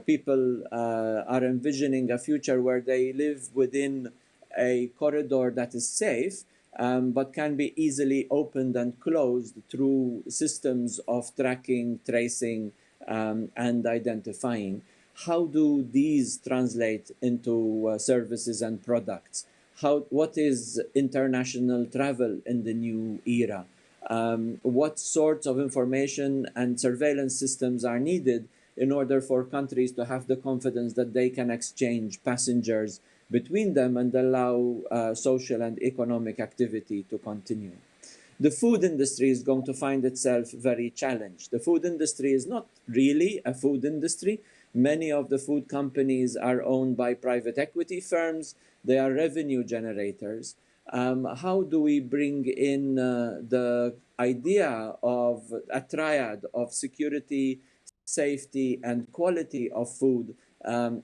People are envisioning a future where they live within a corridor that is safe, but can be easily opened and closed through systems of tracking, tracing, and identifying. How do these translate into services and products? What is international travel in the new era? What sorts of information and surveillance systems are needed in order for countries to have the confidence that they can exchange passengers between them and allow social and economic activity to continue. The food industry is going to find itself very challenged. The food industry is not really a food industry. Many of the food companies are owned by private equity firms. They are revenue generators. How do we bring in the idea of a triad of security, safety, and quality of food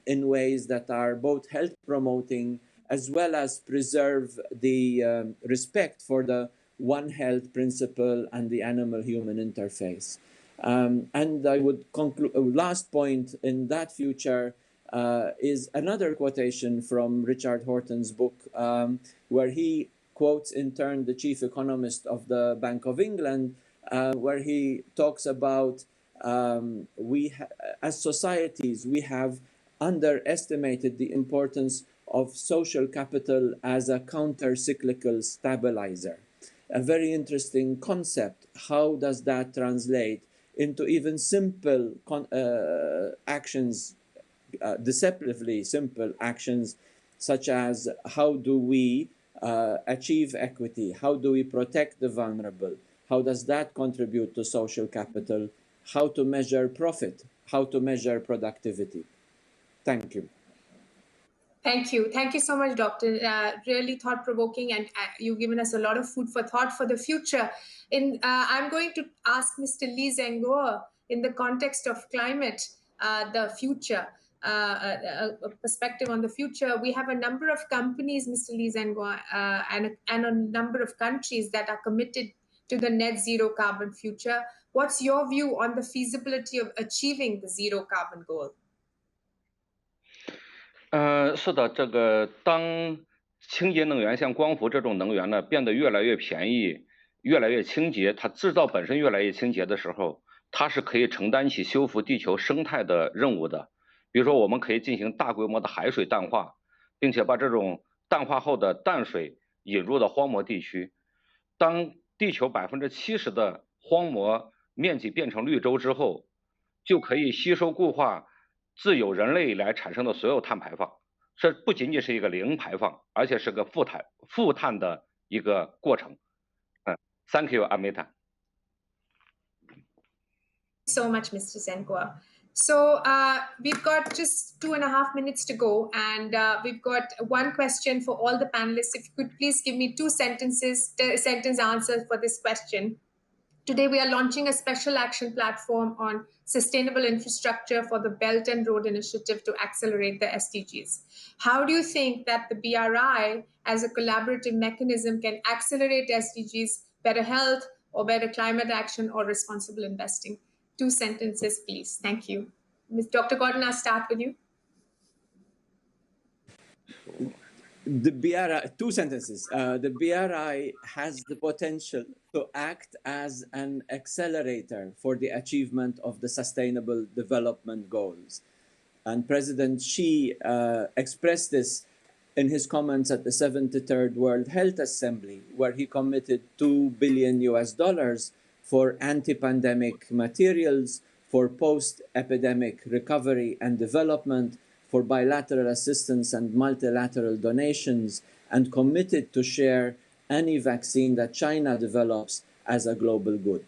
in ways that are both health promoting as well as preserve the respect for the One Health principle and the animal-human interface? And I would conclude, last point in that future is another quotation from Richard Horton's book, where he quotes in turn the chief economist of the Bank of England, where he talks about as societies, we have underestimated the importance of social capital as a counter-cyclical stabilizer. A very interesting concept. How does that translate into even simple actions, deceptively simple actions, such as how do we achieve equity? How do we protect the vulnerable? How does that contribute to social capital? How to measure profit? How to measure productivity? Thank you. Thank you. Thank you so much, Doctor. Really thought-provoking, and you've given us a lot of food for thought for the future. I'm going to ask Mr. Zhenguo, in the context of climate, the future, a perspective on the future. We have a number of companies, Mr. Zhenguo, and a number of countries that are committed to the net zero carbon future. What's your view on the feasibility of achieving the zero carbon goal? 是的，这个当清洁能源像光伏这种能源呢变得越来越便宜、越来越清洁，它制造本身越来越清洁的时候，它是可以承担起修复地球生态的任务的。比如说，我们可以进行大规模的海水淡化，并且把这种淡化后的淡水引入到荒漠地区。当地球70%的荒漠面积变成绿洲之后，就可以吸收固化 自有人类以来产生的所有碳排放，这不仅仅是一个零排放，而且是个负碳的一个过程。Thank you, Amita. So much, Mr. Zhenguo. So we've got just 2.5 minutes to go, and we've got one question for all the panelists. If you could please give me sentence answers for this question. Today, we are launching a special action platform on sustainable infrastructure for the Belt and Road Initiative to accelerate the SDGs. How do you think that the BRI, as a collaborative mechanism, can accelerate SDGs, better health, or better climate action, or responsible investing? 2 sentences, please. Thank you. Dr. Gauden, I'll start with you. The BRI, 2 sentences. The BRI has the potential to act as an accelerator for the achievement of the Sustainable Development Goals. And President Xi expressed this in his comments at the 73rd World Health Assembly, where he committed $2 billion for anti-pandemic materials, for post-epidemic recovery and development, for bilateral assistance and multilateral donations, and committed to share any vaccine that China develops as a global good.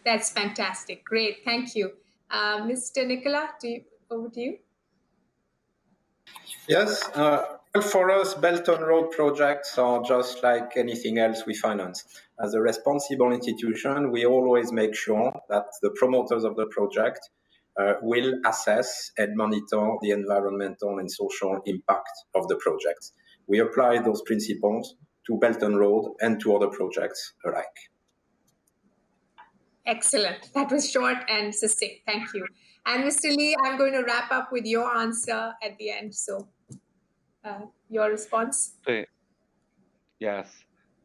That's fantastic. Great. Thank you. Mr. Nicolas, over to you. Yes. For us, Belt and Road projects are just like anything else we finance. As a responsible institution, we always make sure that the promoters of the project will assess and monitor the environmental and social impact of the project. We apply those principles to Belt and Road and to other projects alike. Excellent. That was short and succinct. Thank you. And Mr. Lee, I'm going to wrap up with your answer at the end. So, your response? 对 ，Yes，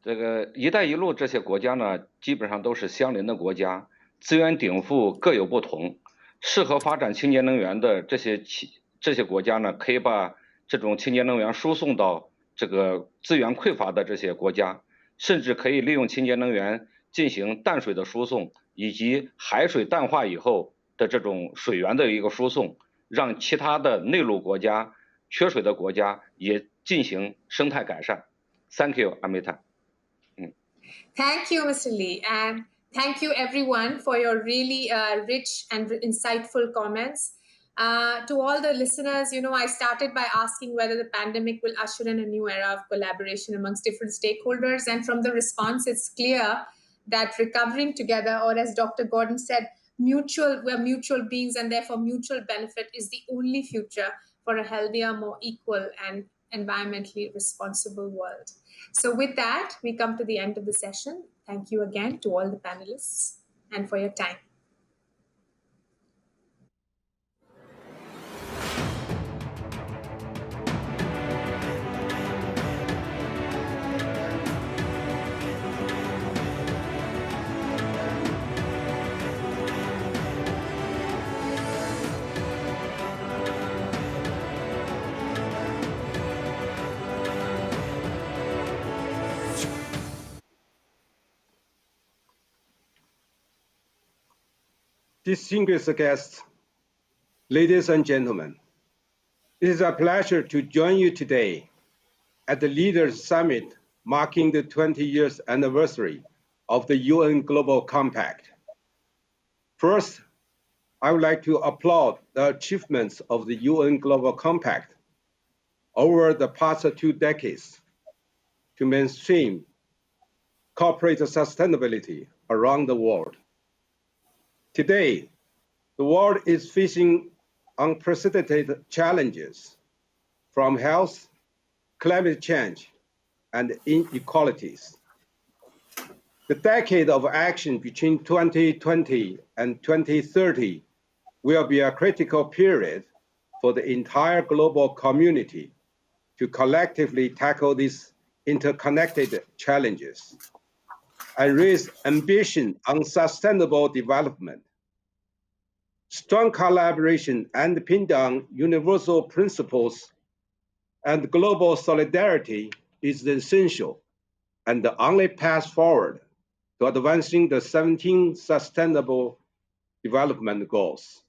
这个“一带一路”这些国家呢，基本上都是相邻的国家，资源禀赋各有不同。适合发展清洁能源的这些国家呢，可以把这种清洁能源输送到这个资源匮乏的这些国家，甚至可以利用清洁能源进行淡水的输送，以及海水淡化以后的这种水源的一个输送，让其他的内陆国家缺水的国家也进行生态改善。Thank you, Amita. Thank you, Mr. Lee, and thank you everyone for your really rich and insightful comments. To all the listeners, I started by asking whether the pandemic will usher in a new era of collaboration amongst different stakeholders, and from the response, it's clear that recovering together, or as Dr. Gauden said, we're mutual beings, and therefore mutual benefit is the only future for a healthier, more equal, and environmentally responsible world. So with that, we come to the end of the session. Thank you again to all the panelists and for your time. Distinguished guests, ladies and gentlemen, it is a pleasure to join you today at the Leaders Summit marking the 20 years anniversary of the UN Global Compact. First, I would like to applaud the achievements of the UN Global Compact over the past 2 decades to mainstream corporate sustainability around the world. Today, the world is facing unprecedented challenges from health, climate change, and inequalities. The decade of action between 2020 and 2030 will be a critical period for the entire global community to collectively tackle these interconnected challenges and raise ambition on sustainable development. Strong collaboration underpinned on universal principles and global solidarity is essential and the only path forward to advancing the 17 Sustainable Development Goals.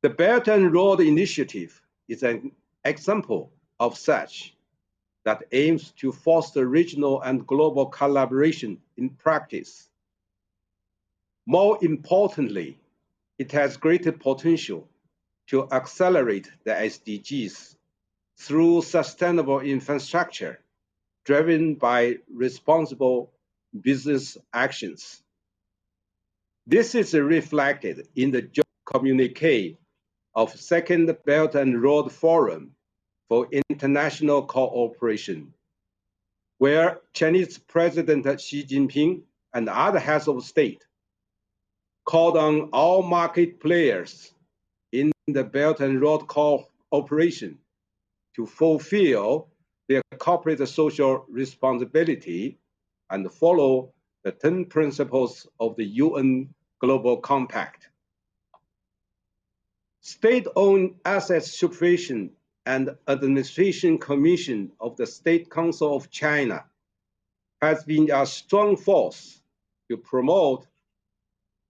The Belt and Road Initiative is an example of such that aims to foster regional and global collaboration in practice. More importantly, it has greater potential to accelerate the SDGs through sustainable infrastructure driven by responsible business actions. This is reflected in the joint communique of Second Belt and Road Forum for International Cooperation, where Chinese President Xi Jinping and other heads of state called on all market players in the Belt and Road Cooperation to fulfill their corporate social responsibility and follow the 10 principles of the UN Global Compact. State-owned Asset Supervision and Administration Commission of the State Council of China has been a strong force to promote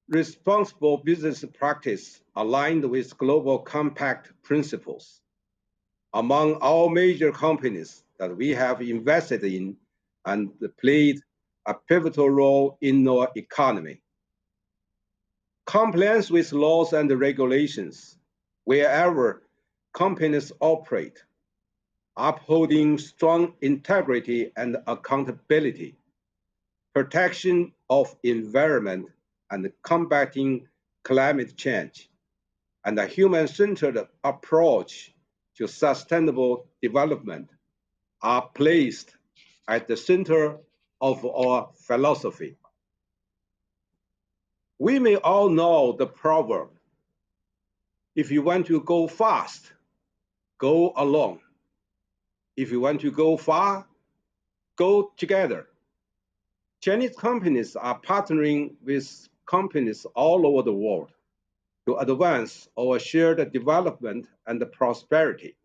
responsible business practice aligned with Global Compact principles among all major companies that we have invested in and played a pivotal role in our economy. Compliance with laws and regulations wherever companies operate, upholding strong integrity and accountability, protection of environment and combating climate change, and a human-centered approach to sustainable development are placed at the center of our philosophy. We may all know the proverb, if you want to go fast, go alone. If you want to go far, go together. Chinese companies are partnering with companies all over the world to advance our shared development and prosperity.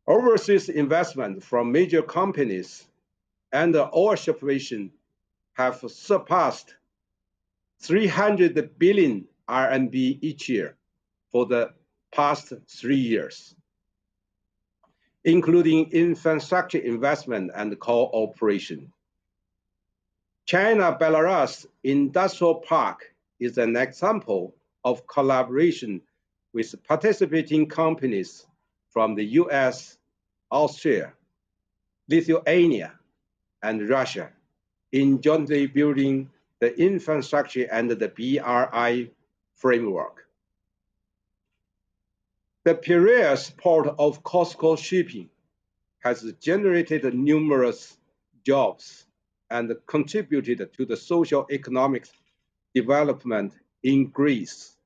Overseas investment from major companies and our supervision have surpassed 300 billion RMB each year for the past 3 years, including infrastructure investment and cooperation. China-Belarus Industrial Park is an example of collaboration with participating companies from the US, Austria, Lithuania, and Russia in jointly building the infrastructure and the BRI framework. The Piraeus port of COSCO shipping has generated numerous jobs and contributed to the socio-economic development in Greece.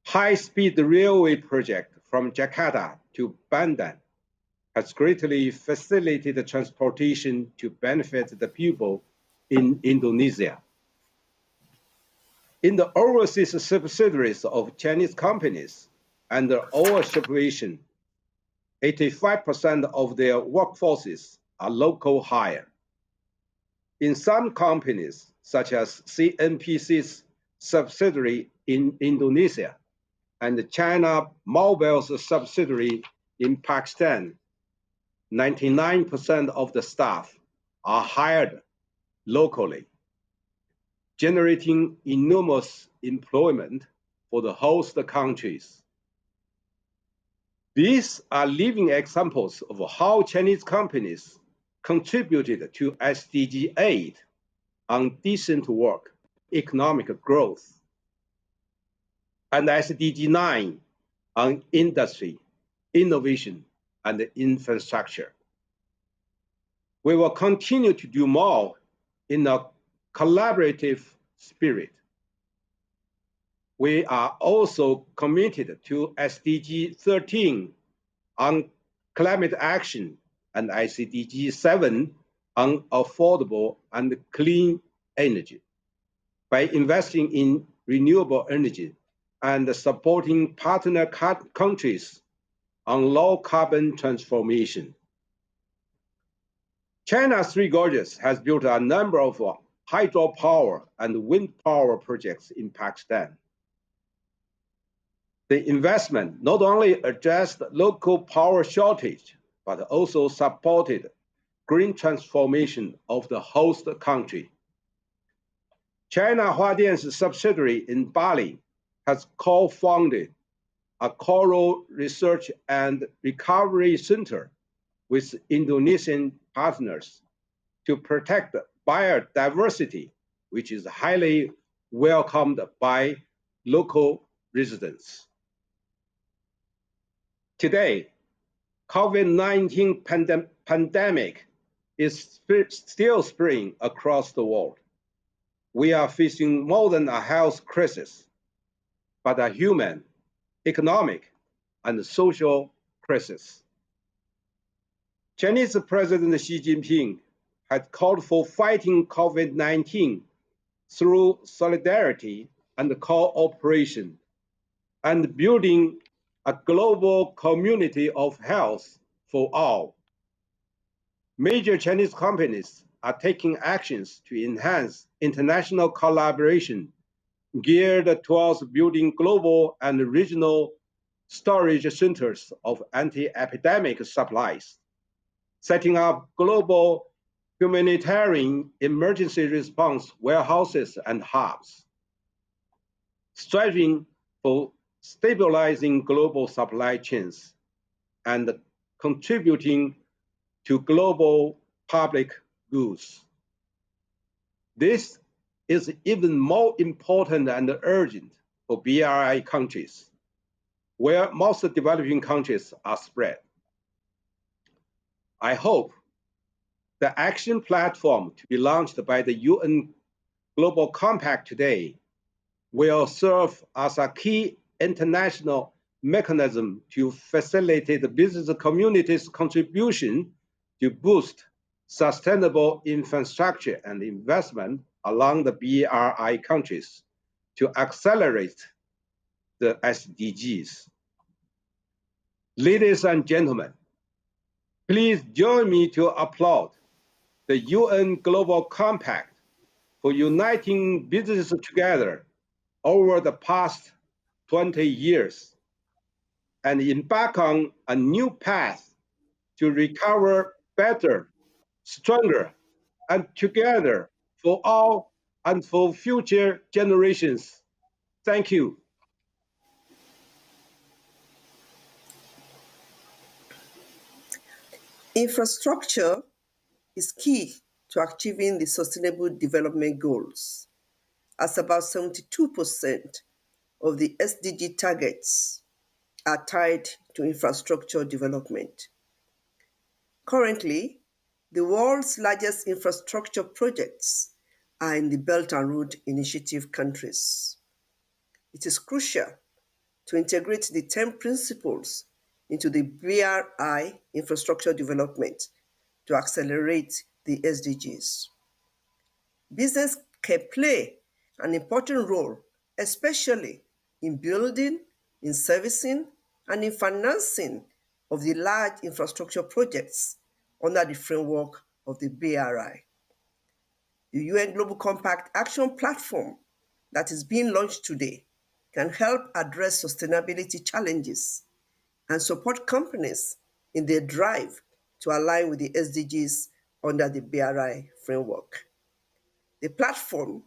High-speed railway project from Jakarta to Bandung has greatly facilitated transportation to benefit the people in Indonesia. In the overseas subsidiaries of Chinese companies under our supervision, 85% of their workforces are local hire. In some companies, such as CNPC's subsidiary in Indonesia and China Mobile's subsidiary in Pakistan, 99% of the staff are hired locally, generating enormous employment for the host countries. These are living examples of how Chinese companies contributed to SDG 8 on decent work, economic growth, and SDG 9 on industry, innovation, and infrastructure. We will continue to do more in a collaborative spirit. We are also committed to SDG 13 on climate action and SDG 7 on affordable and clean energy by investing in renewable energy and supporting partner countries on low carbon transformation. China's Three Gorges has built a number of hydropower and wind power projects in Pakistan. The investment not only addressed local power shortage, but also supported green transformation of the host country. China Huadian's subsidiary in Bali has co-founded a coral research and recovery center with Indonesian partners to protect biodiversity, which is highly welcomed by local residents. Today, COVID-19 pandemic is still spreading across the world. We are facing more than a health crisis, but a human, economic, and social crisis. Chinese President Xi Jinping had called for fighting COVID-19 through solidarity and cooperation and building a global community of health for all. Major Chinese companies are taking actions to enhance international collaboration geared towards building global and regional storage centers of anti-epidemic supplies, setting up global humanitarian emergency response warehouses and hubs, striving for stabilizing global supply chains, and contributing to global public goods. This is even more important and urgent for BRI countries, where most developing countries are spread. I hope the action platform to be launched by the UN Global Compact today will serve as a key international mechanism to facilitate the business community's contribution to boost sustainable infrastructure and investment along the BRI countries to accelerate the SDGs. Ladies and gentlemen, please join me to applaud the UN Global Compact for uniting businesses together over the past 20 years and embark on a new path to recover better, stronger, and together for all and for future generations. Thank you. Infrastructure is key to achieving the Sustainable Development Goals, as about 72% of the SDG targets are tied to infrastructure development. Currently, the world's largest infrastructure projects are in the Belt and Road Initiative countries. It is crucial to integrate the 10 principles into the BRI infrastructure development to accelerate the SDGs. Business can play an important role, especially in building, in servicing, and in financing of the large infrastructure projects under the framework of the BRI. The UN Global Compact Action Platform that is being launched today can help address sustainability challenges and support companies in their drive to align with the SDGs under the BRI framework. The platform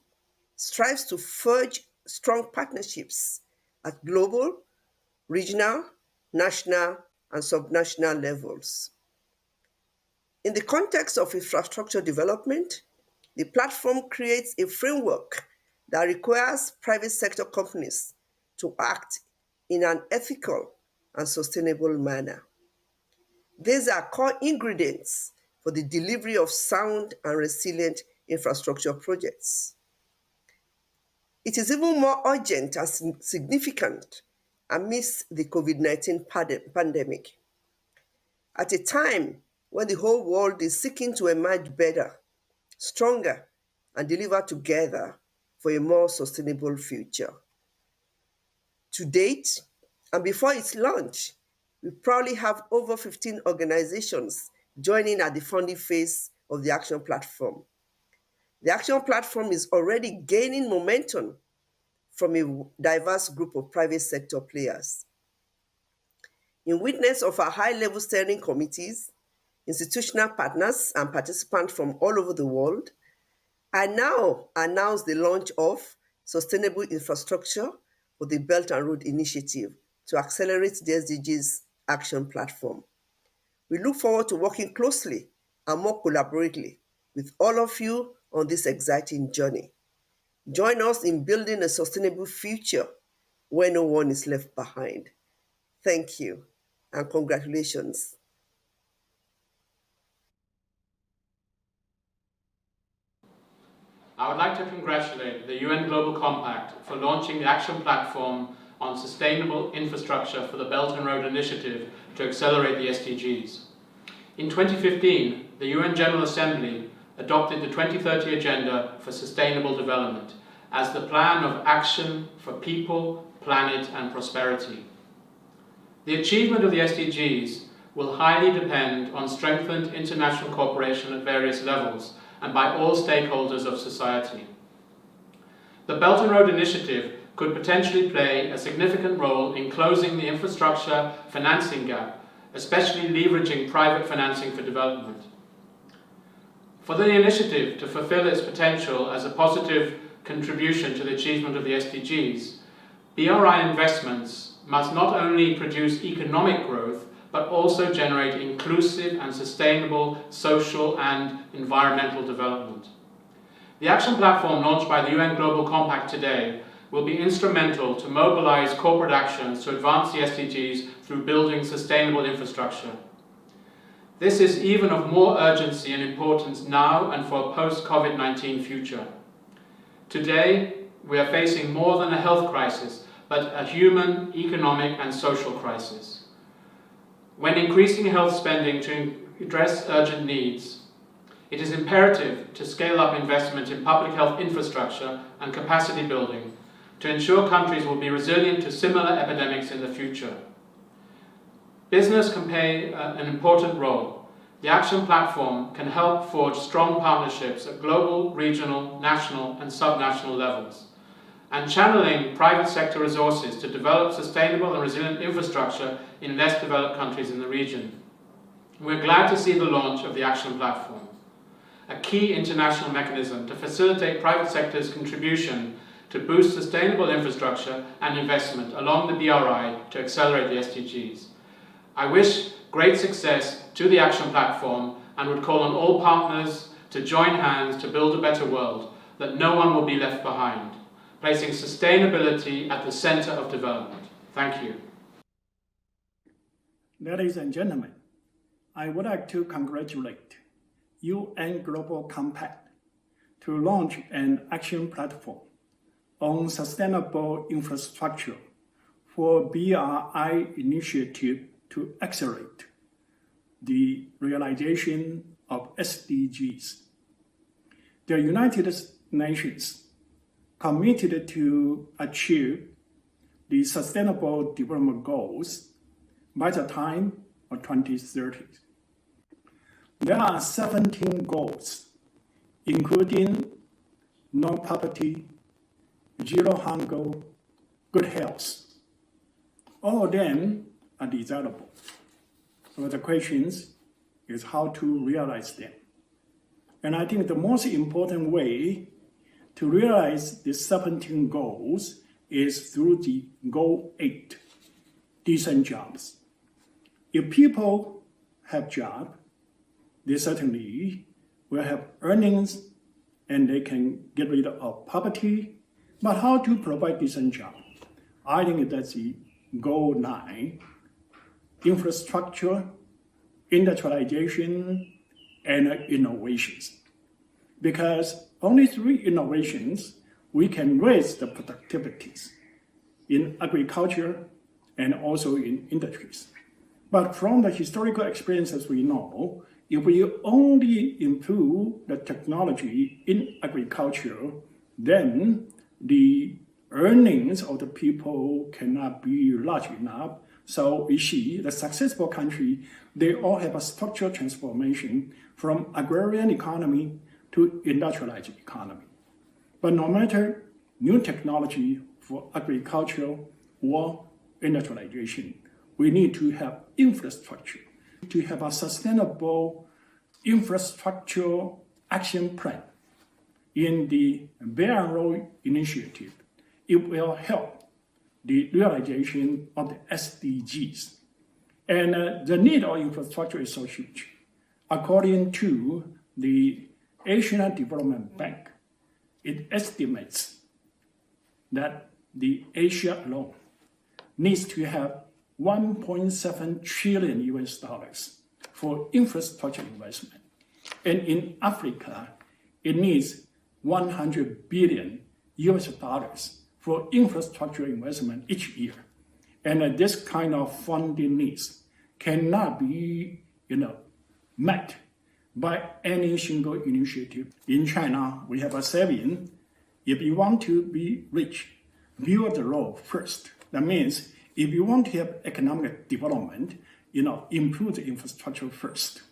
strives to forge strong partnerships at global, regional, national, and subnational levels. In the context of infrastructure development, the platform creates a framework that requires private sector companies to act in an ethical and sustainable manner. These are core ingredients for the delivery of sound and resilient infrastructure projects. It is even more urgent and significant amidst the COVID-19 pandemic. At a time when the whole world is seeking to emerge better, stronger, and deliver together for a more sustainable future. To date, and before its launch, we probably have over 15 organizations joining at the funding phase of the Action Platform. The Action Platform is already gaining momentum from a diverse group of private sector players. In witness of our high-level steering committees, institutional partners, and participants from all over the world, I now announce the launch of Sustainable Infrastructure for the Belt and Road Initiative to accelerate the SDGs Action Platform. We look forward to working closely and more collaboratively with all of you on this exciting journey. Join us in building a sustainable future where no one is left behind. Thank you and congratulations. I would like to congratulate the UN Global Compact for launching the Action Platform on Sustainable Infrastructure for the Belt and Road Initiative to accelerate the SDGs. In 2015, the UN General Assembly adopted the 2030 Agenda for Sustainable Development as the plan of action for people, planet, and prosperity. The achievement of the SDGs will highly depend on strengthened international cooperation at various levels and by all stakeholders of society. The Belt and Road Initiative could potentially play a significant role in closing the infrastructure financing gap, especially leveraging private financing for development. For the initiative to fulfill its potential as a positive contribution to the achievement of the SDGs, BRI investments must not only produce economic growth, but also generate inclusive and sustainable social and environmental development. The Action Platform launched by the UN Global Compact today will be instrumental to mobilize corporate actions to advance the SDGs through building sustainable infrastructure. This is even of more urgency and importance now and for a post-COVID-19 future. Today, we are facing more than a health crisis, but a human, economic, and social crisis. When increasing health spending to address urgent needs, it is imperative to scale up investment in public health infrastructure and capacity building to ensure countries will be resilient to similar epidemics in the future. Business can play an important role. The Action Platform can help forge strong partnerships at global, regional, national, and subnational levels, and channeling private sector resources to develop sustainable and resilient infrastructure in less developed countries in the region. We're glad to see the launch of the Action Platform, a key international mechanism to facilitate private sector's contribution to boost sustainable infrastructure and investment along the BRI to accelerate the SDGs. I wish great success to the Action Platform and would call on all partners to join hands to build a better world, that no one will be left behind, placing sustainability at the center of development. Thank you. Ladies and gentlemen, I would like to congratulate UN Global Compact to launch an action platform on sustainable infrastructure for BRI initiative to accelerate the realization of SDGs. The United Nations committed to achieve the Sustainable Development Goals by the time of 2030. There are 17 goals, including no poverty, zero hunger, good health. All of them are desirable. So the question is how to realize them. And I think the most important way to realize the 17 goals is through the Goal 8, decent jobs. If people have jobs, they certainly will have earnings and they can get rid of poverty. But how to provide decent jobs? I think that's the Goal 9, infrastructure, industrialization, and innovations. Because only through innovations, we can raise the productivities in agriculture and also in industries. But from the historical experiences we know, if we only improve the technology in agriculture, then the earnings of the people cannot be large enough. So we see the successful country, they all have a structural transformation from agrarian economy to industrialized economy. But no matter new technology for agriculture or industrialization, we need to have infrastructure, to have a sustainable infrastructure action plan. In the Belt and Road Initiative, it will help the realization of the SDGs. And the need of infrastructure is so huge. According to the Asian Development Bank, it estimates that the Asia alone needs to have 1.7 trillion US dollars for infrastructure investment. And in Africa, it needs 100 billion US dollars for infrastructure investment each year. And this kind of funding needs cannot be met by any single initiative. In China, we have a saying, if you want to be rich, build the road first. That means if you want to have economic development, improve the infrastructure first.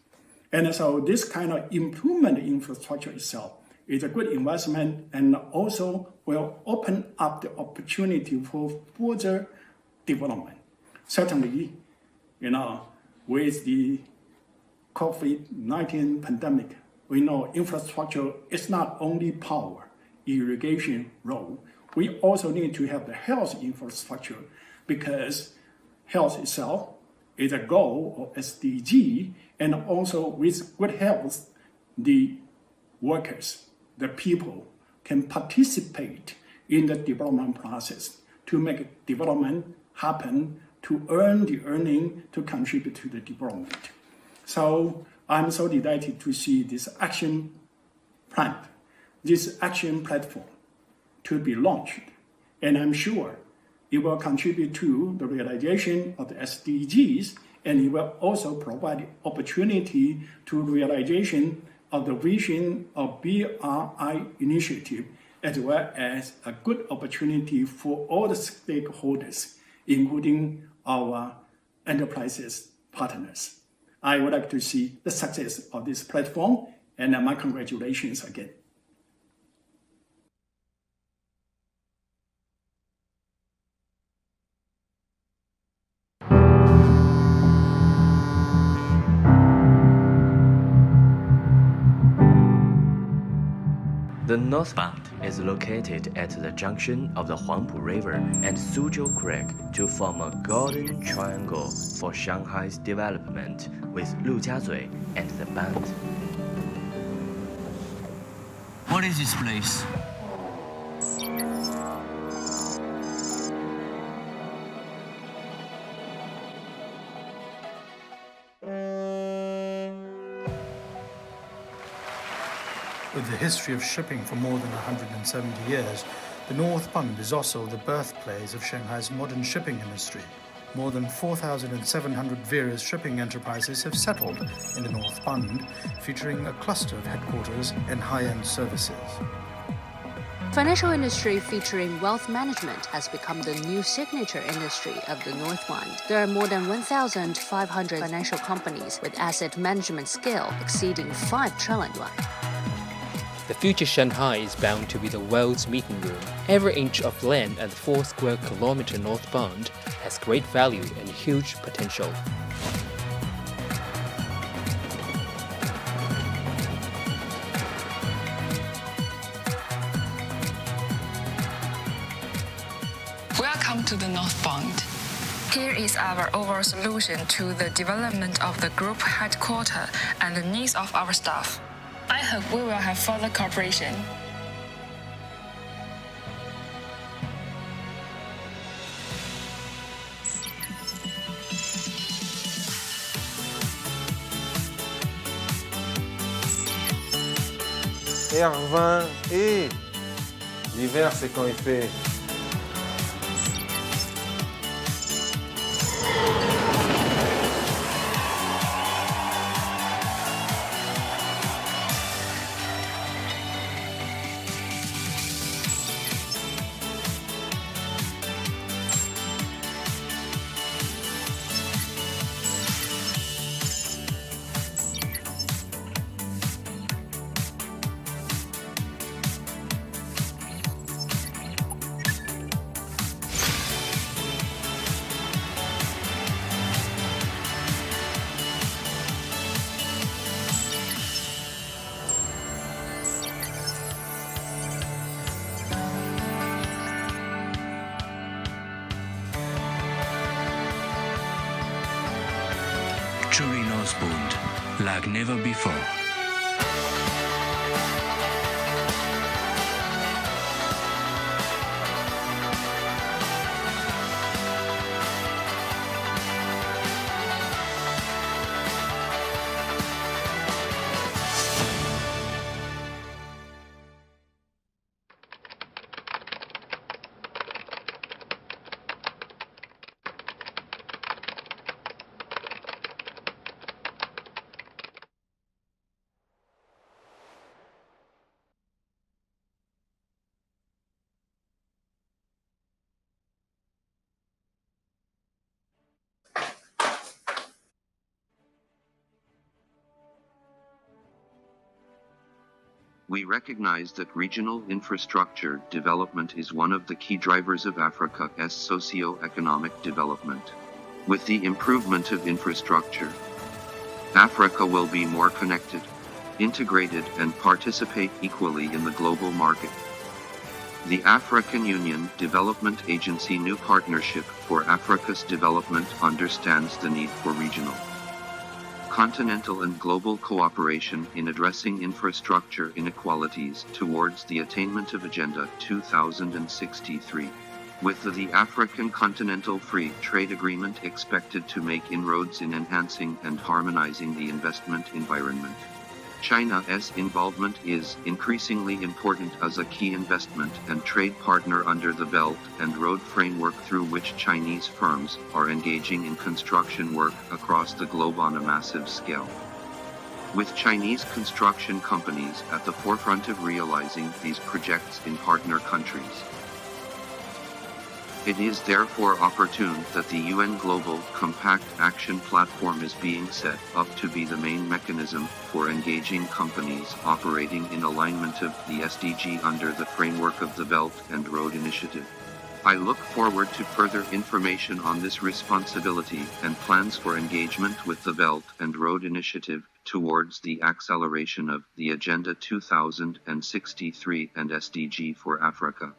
And so this kind of improvement in infrastructure itself is a good investment and also will open up the opportunity for further development. Certainly, with the COVID-19 pandemic, we know infrastructure is not only power, irrigation, road. We also need to have the health infrastructure because health itself is a goal of SDG, and also with good health, the workers, the people can participate in the development process to make development happen, to earn the earning to contribute to the development. So I'm so delighted to see this action plan, this action platform to be launched. And I'm sure it will contribute to the realization of the SDGs, and it will also provide opportunity to realization of the vision of BRI initiative, as well as a good opportunity for all the stakeholders, including our enterprises partners. I would like to see the success of this platform, and my congratulations again. The northbound is located at the junction of the Huangpu River and Suzhou Creek to form a golden triangle for Shanghai's development with Lujiazui and the Band. What is this place? With a history of shipping for more than 170 years, the North Bund is also the birthplace of Shanghai's modern shipping industry. More than 4,700 various shipping enterprises have settled in the North Bund, featuring a cluster of headquarters and high-end services. Financial industry featuring wealth management has become the new signature industry of the North Bund. There are more than 1,500 financial companies with asset management scale exceeding 5 trillion yuan. The future Shanghai is bound to be the world's meeting room. Every inch of land at the 4 square kilometer North Bund has great value and huge potential. Welcome to the North Bund. Here is our overall solution to the development of the group headquarters and the needs of our staff. I hope we will have further cooperation. R20 et l'hiver c'est quand il fait Truly North Bund, like never before. We recognize that regional infrastructure development is one of the key drivers of Africa's socio-economic development. With the improvement of infrastructure, Africa will be more connected, integrated, and participate equally in the global market. The African Union Development Agency New Partnership for Africa's Development understands the need for regional, continental and global cooperation in addressing infrastructure inequalities towards the attainment of Agenda 2063. With the African Continental Free Trade Agreement expected to make inroads in enhancing and harmonizing the investment environment, China's involvement is increasingly important as a key investment and trade partner under the Belt and Road Framework, through which Chinese firms are engaging in construction work across the globe on a massive scale. With Chinese construction companies at the forefront of realizing these projects in partner countries, it is therefore opportune that the UN Global Compact Action Platform is being set up to be the main mechanism for engaging companies operating in alignment of the SDG under the framework of the Belt and Road Initiative. I look forward to further information on this responsibility and plans for engagement with the Belt and Road Initiative towards the acceleration of the Agenda 2063 and SDG for Africa.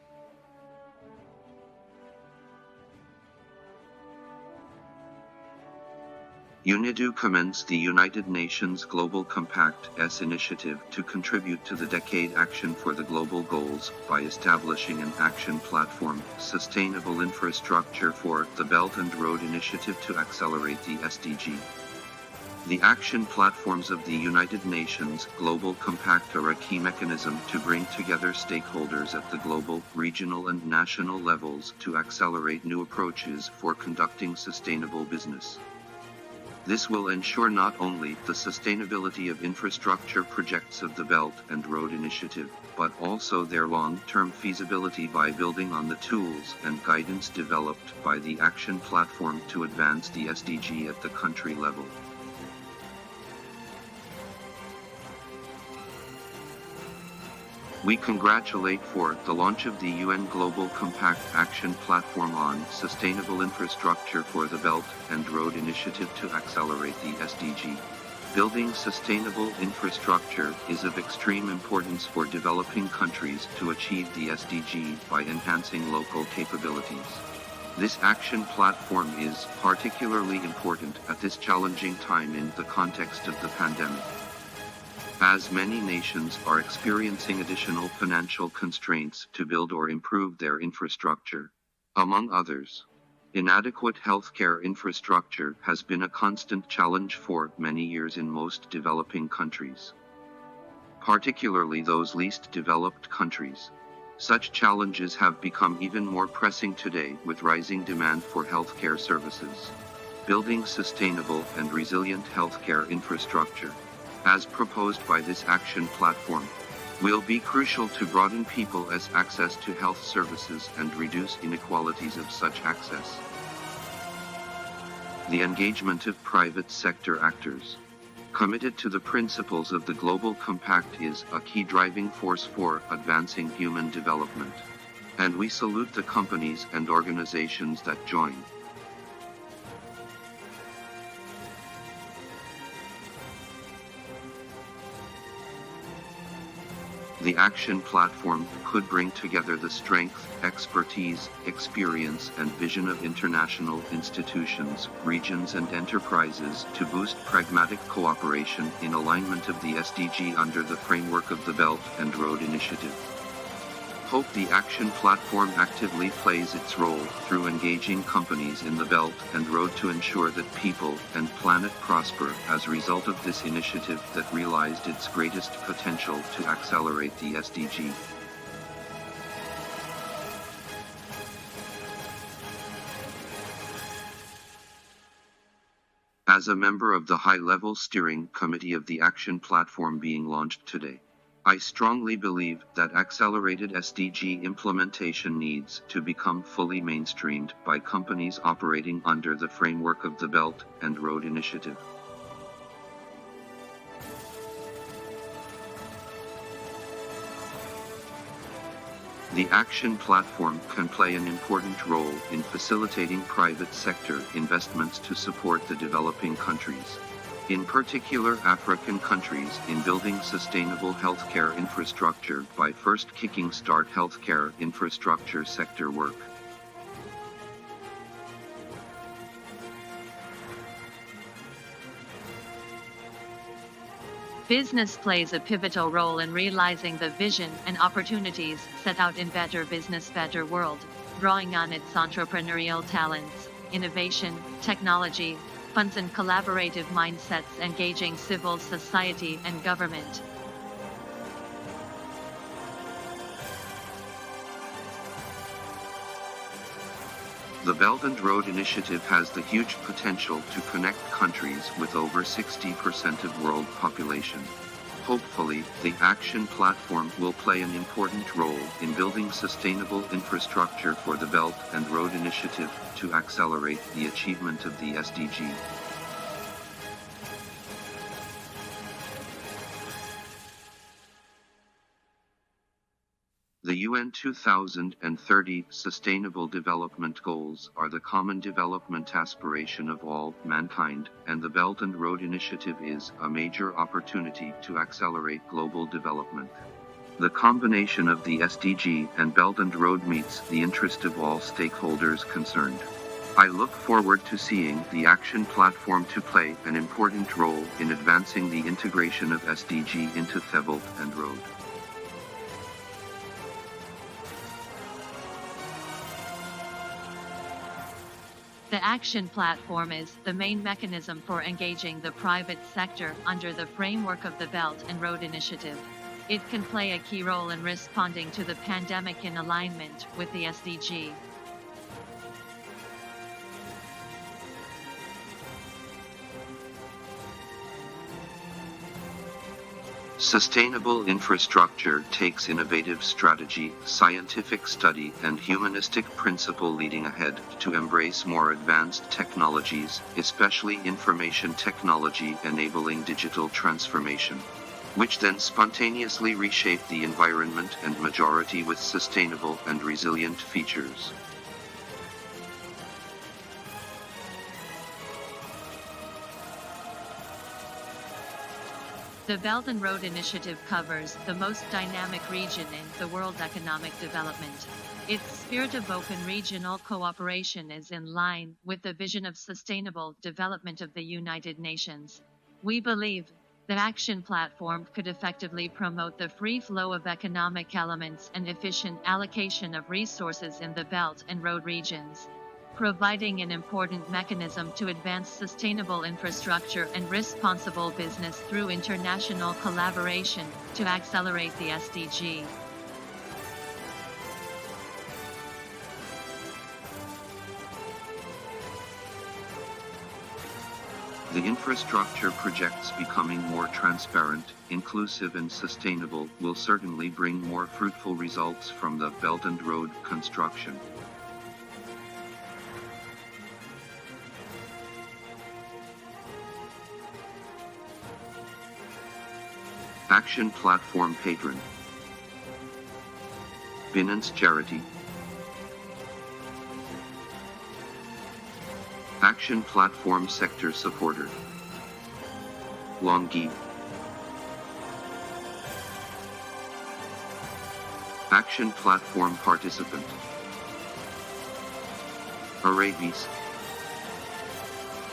UNIDO commends the United Nations Global Compact's initiative to contribute to the Decade Action for the Global Goals by establishing an action platform, Sustainable Infrastructure for the Belt and Road Initiative to accelerate the SDG. The action platforms of the United Nations Global Compact are a key mechanism to bring together stakeholders at the global, regional and national levels to accelerate new approaches for conducting sustainable business. This will ensure not only the sustainability of infrastructure projects of the Belt and Road Initiative, but also their long-term feasibility by building on the tools and guidance developed by the Action Platform to advance the SDG at the country level. We congratulate for the launch of the UN Global Compact Action Platform on Sustainable Infrastructure for the Belt and Road Initiative to accelerate the SDG. Building sustainable infrastructure is of extreme importance for developing countries to achieve the SDG by enhancing local capabilities. This action platform is particularly important at this challenging time in the context of the pandemic, as many nations are experiencing additional financial constraints to build or improve their infrastructure. Among others, inadequate healthcare infrastructure has been a constant challenge for many years in most developing countries, particularly those least developed countries. Such challenges have become even more pressing today with rising demand for healthcare services. Building sustainable and resilient healthcare infrastructure, as proposed by this action platform, will be crucial to broaden people's access to health services and reduce inequalities of such access. The engagement of private sector actors, committed to the principles of the Global Compact, is a key driving force for advancing human development, and we salute the companies and organizations that join. The action platform could bring together the strength, expertise, experience, and vision of international institutions, regions, and enterprises to boost pragmatic cooperation in alignment of the SDG under the framework of the Belt and Road Initiative. Hope the action platform actively plays its role through engaging companies in the Belt and Road to ensure that people and planet prosper as a result of this initiative that realized its greatest potential to accelerate the SDG. As a member of the high-level steering committee of the action platform being launched today, I strongly believe that accelerated SDG implementation needs to become fully mainstreamed by companies operating under the framework of the Belt and Road Initiative. The action platform can play an important role in facilitating private sector investments to support the developing countries, in particular African countries, in building sustainable healthcare infrastructure by first kicking start healthcare infrastructure sector work. Business plays a pivotal role in realizing the vision and opportunities set out in Better Business, Better World, drawing on its entrepreneurial talents, innovation, technology, funds and collaborative mindsets, engaging civil society and government. The Belt and Road Initiative has the huge potential to connect countries with over 60% of world population. Hopefully, the action platform will play an important role in building sustainable infrastructure for the Belt and Road Initiative to accelerate the achievement of the SDG. The UN 2030 Sustainable Development Goals are the common development aspiration of all mankind, and the Belt and Road Initiative is a major opportunity to accelerate global development. The combination of the SDG and Belt and Road meets the interest of all stakeholders concerned. I look forward to seeing the action platform to play an important role in advancing the integration of SDG into the Belt and Road. The action platform is the main mechanism for engaging the private sector under the framework of the Belt and Road Initiative. It can play a key role in responding to the pandemic in alignment with the SDG. Sustainable infrastructure takes innovative strategy, scientific study, and humanistic principle leading ahead to embrace more advanced technologies, especially information technology enabling digital transformation, which then spontaneously reshape the environment and majority with sustainable and resilient features. The Belt and Road Initiative covers the most dynamic region in the world's economic development. Its spirit of open regional cooperation is in line with the vision of sustainable development of the United Nations. We believe the action platform could effectively promote the free flow of economic elements and efficient allocation of resources in the Belt and Road regions, providing an important mechanism to advance sustainable infrastructure and responsible business through international collaboration to accelerate the SDG. The infrastructure projects becoming more transparent, inclusive and sustainable will certainly bring more fruitful results from the Belt and Road construction. Action Platform Patron, Binance Charity, Action Platform Sector Supporter, LONGi, Action Platform Participant, Arabis,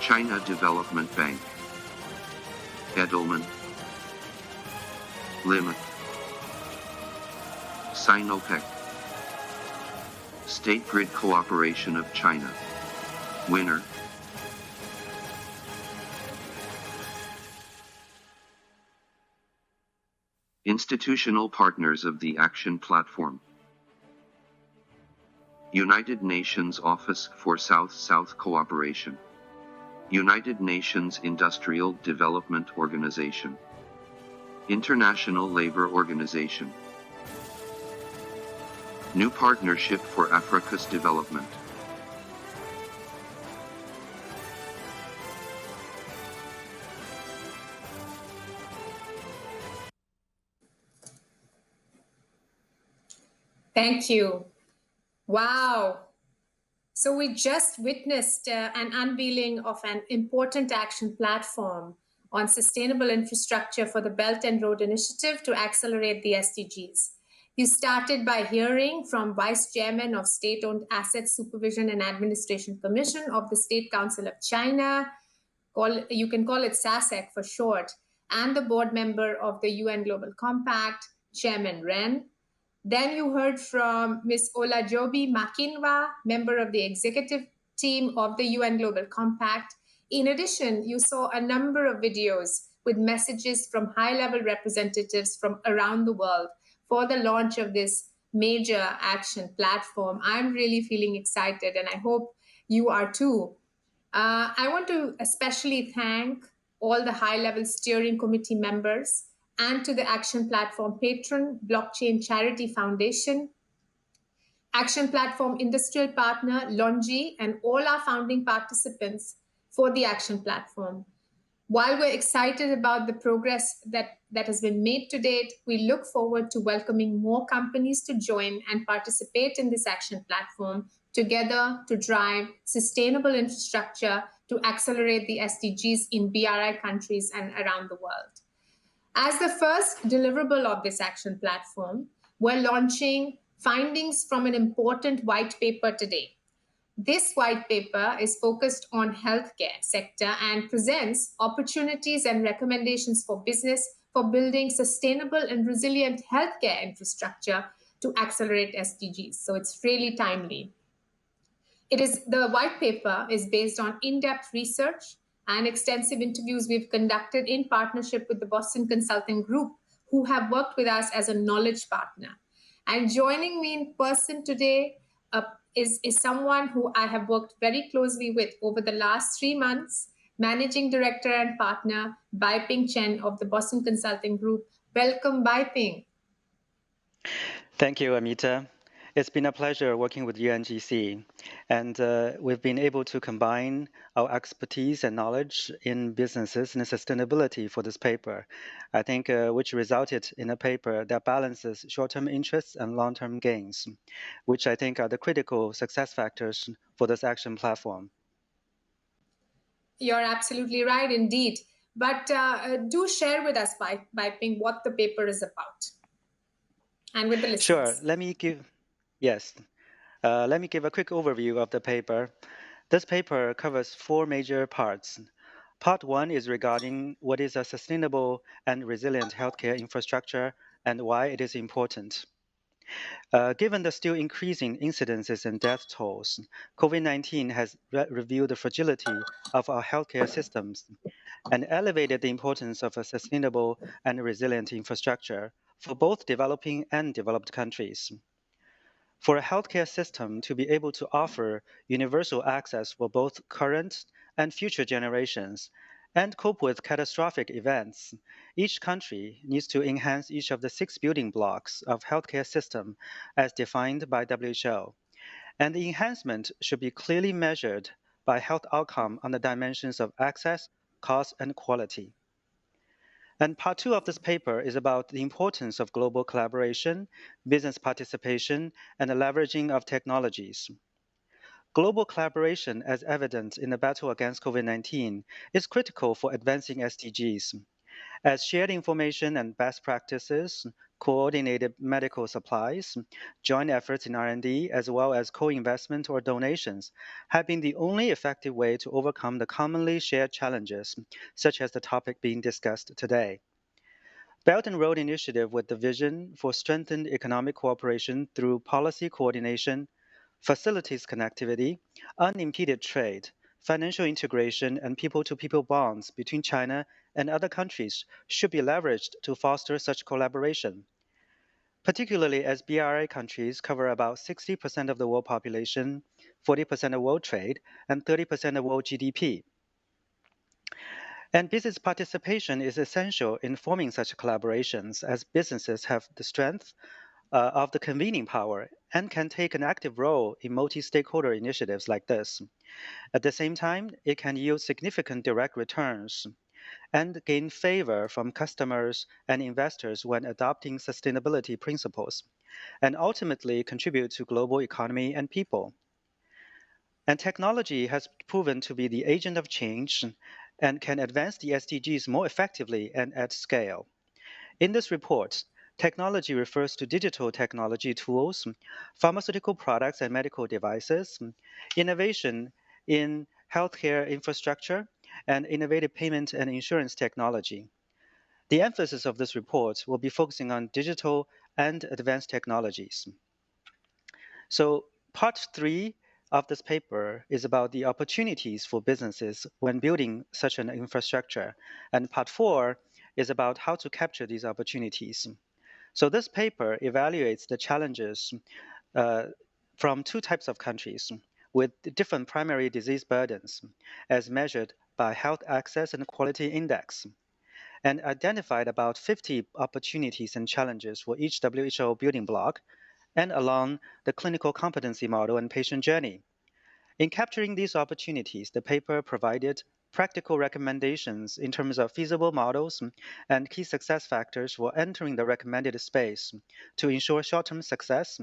China Development Bank, Edelman, Limit, Sinopec, State Grid Cooperation of China, Winner, Institutional partners of the Action Platform, United Nations Office for South-South Cooperation, United Nations Industrial Development Organization, International Labour Organization, New Partnership for Africa's Development. Thank you. Wow. So we just witnessed an unveiling of an important action platform on sustainable infrastructure for the Belt and Road Initiative to accelerate the SDGs. You started by hearing from Vice Chairman of State-Owned Asset Supervision and Administration Commission of the State Council of China, you can call it SASEC for short, and the board member of the UN Global Compact, Chairman Ren. Then you heard from Ms. Olajobi Makinwa, member of the executive team of the UN Global Compact. In addition, you saw a number of videos with messages from high-level representatives from around the world for the launch of this major action platform. I'm really feeling excited, and I hope you are too. I want to especially thank all the high-level steering committee members and to the Action Platform patron, Blockchain Charity Foundation, Action Platform industrial partner, LONGi, and all our founding participants for the Action Platform. While we're excited about the progress that has been made to date, we look forward to welcoming more companies to join and participate in this action platform together to drive sustainable infrastructure to accelerate the SDGs in BRI countries and around the world. As the first deliverable of this action platform, we're launching findings from an important white paper today. This white paper is focused on healthcare sector and presents opportunities and recommendations for business for building sustainable and resilient healthcare infrastructure to accelerate SDGs. So it's really timely. The white paper is based on in-depth research and extensive interviews we've conducted in partnership with the Boston Consulting Group, who have worked with us as a knowledge partner. And joining me in person today is someone who I have worked very closely with over the last 3 months, Managing Director and Partner, Bai-Ping Chen of the Boston Consulting Group. Welcome, Bai-Ping. Thank you, Amita. It's been a pleasure working with UNGC, and we've been able to combine our expertise and knowledge in businesses and sustainability for this paper, I think which resulted in a paper that balances short-term interests and long-term gains, which I think are the critical success factors for this action platform. You're absolutely right, indeed. But do share with us, Bai-Ping, what the paper is about, and with the listeners. Sure. Let me give a quick overview of the paper. This paper covers 4 major parts. Part 1 is regarding what is a sustainable and resilient healthcare infrastructure and why it is important. Given the still increasing incidences and death tolls, COVID-19 has revealed the fragility of our healthcare systems and elevated the importance of a sustainable and resilient infrastructure for both developing and developed countries. For a healthcare system to be able to offer universal access for both current and future generations and cope with catastrophic events, each country needs to enhance each of the 6 building blocks of healthcare system as defined by WHO. And the enhancement should be clearly measured by health outcome on the dimensions of access, cost, and quality. And part 2 of this paper is about the importance of global collaboration, business participation, and the leveraging of technologies. Global collaboration, as evident in the battle against COVID-19, is critical for advancing SDGs, as shared information and best practices, coordinated medical supplies, joint efforts in R&D, as well as co-investment or donations, have been the only effective way to overcome the commonly shared challenges, such as the topic being discussed today. Belt and Road Initiative with the vision for strengthened economic cooperation through policy coordination, facilities connectivity, unimpeded trade, financial integration, and people-to-people bonds between China and other countries should be leveraged to foster such collaboration, particularly as BRI countries cover about 60% of the world population, 40% of world trade, and 30% of world GDP. And business participation is essential in forming such collaborations, as businesses have the strength of the convening power and can take an active role in multi-stakeholder initiatives like this. At the same time, it can yield significant direct returns and gain favor from customers and investors when adopting sustainability principles, and ultimately contribute to global economy and people. And technology has proven to be the agent of change and can advance the SDGs more effectively and at scale. In this report, technology refers to digital technology tools, pharmaceutical products and medical devices, innovation in healthcare infrastructure, and innovative payment and insurance technology. The emphasis of this report will be focusing on digital and advanced technologies. So part 3 of this paper is about the opportunities for businesses when building such an infrastructure, and part 4 is about how to capture these opportunities. So this paper evaluates the challenges from 2 types of countries with different primary disease burdens as measured by Health Access and Quality Index, and identified about 50 opportunities and challenges for each WHO building block and along the clinical competency model and patient journey. In capturing these opportunities, the paper provided practical recommendations in terms of feasible models and key success factors for entering the recommended space to ensure short-term success,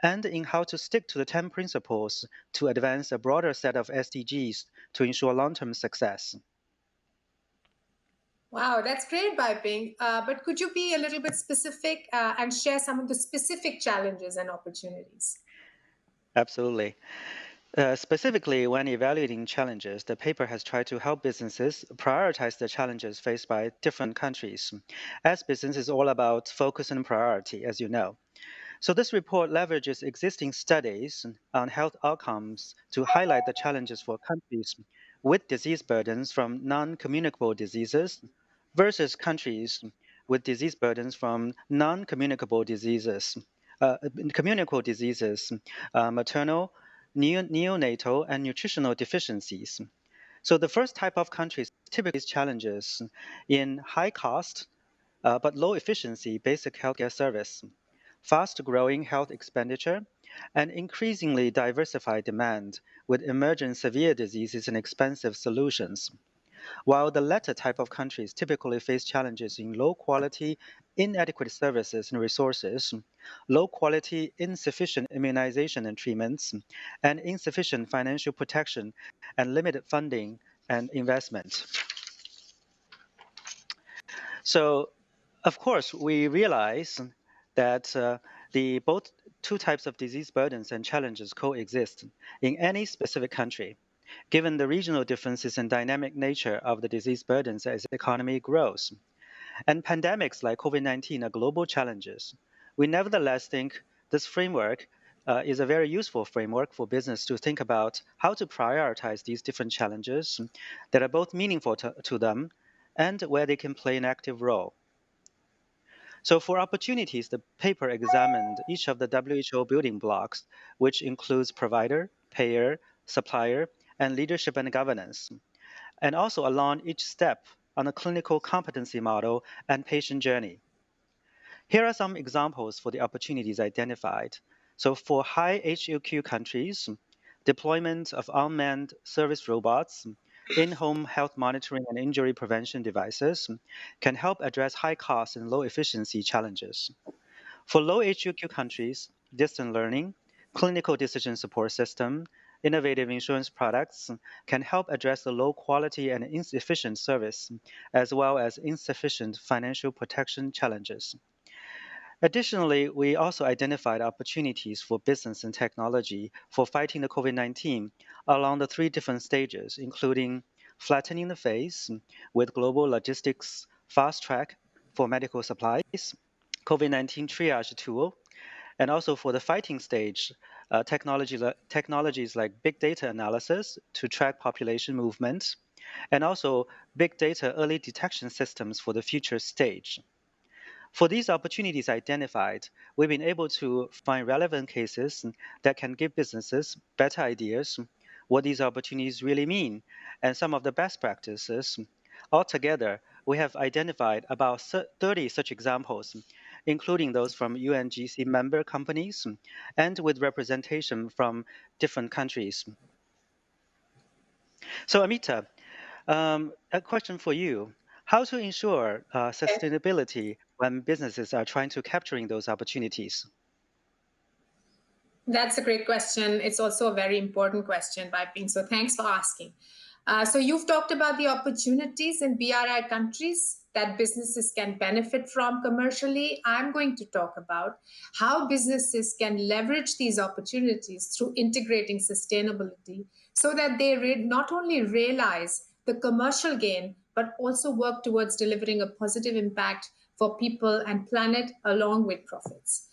and in how to stick to the 10 principles to advance a broader set of SDGs to ensure long-term success. Wow, that's great, Baiping. But could you be a little bit specific and share some of the specific challenges and opportunities? Absolutely. Specifically, when evaluating challenges, the paper has tried to help businesses prioritize the challenges faced by different countries, as business is all about focus and priority, as you know. So this report leverages existing studies on health outcomes to highlight the challenges for countries with disease burdens from non-communicable diseases versus countries with disease burdens from non-communicable diseases, communicable diseases, maternal, neonatal, and nutritional deficiencies. So the first type of countries typically face challenges in high cost but low efficiency basic healthcare service, fast-growing health expenditure, and increasingly diversified demand with emerging severe diseases and expensive solutions. While the latter type of countries typically face challenges in low quality, inadequate services and resources, low quality, insufficient immunization and treatments, and insufficient financial protection and limited funding and investment. So, of course, we realize that the both two types of disease burdens and challenges coexist in any specific country, given the regional differences and dynamic nature of the disease burdens as the economy grows. And pandemics like COVID-19 are global challenges. We nevertheless think this framework is a very useful framework for business to think about how to prioritize these different challenges that are both meaningful to them and where they can play an active role. So for opportunities, the paper examined each of the WHO building blocks, which includes provider, payer, supplier, and leadership and governance, and also along each step on a clinical competency model and patient journey. Here are some examples for the opportunities identified. So for high HUQ countries, deployment of unmanned service robots, in-home health monitoring and injury prevention devices can help address high cost and low efficiency challenges. For low HUQ countries, distant learning, clinical decision support system, innovative insurance products can help address the low quality and insufficient service, as well as insufficient financial protection challenges. Additionally, we also identified opportunities for business and technology for fighting the COVID-19 along the three different stages, including flattening the phase with global logistics fast track for medical supplies, COVID-19 triage tool, and also for the fighting stage, technologies like big data analysis to track population movement, and also big data early detection systems for the future stage. For these opportunities identified, we've been able to find relevant cases that can give businesses better ideas what these opportunities really mean and some of the best practices. Altogether, we have identified about 30 such examples, including those from UNGC member companies and with representation from different countries. So Amita, a question for you. How to ensure sustainability when businesses are trying to capturing those opportunities? That's a great question. It's also a very important question, Baiping. So thanks for asking. So you've talked about the opportunities in BRI countries that businesses can benefit from commercially. I'm going to talk about how businesses can leverage these opportunities through integrating sustainability so that they not only realize the commercial gain, but also work towards delivering a positive impact for people and planet along with profits.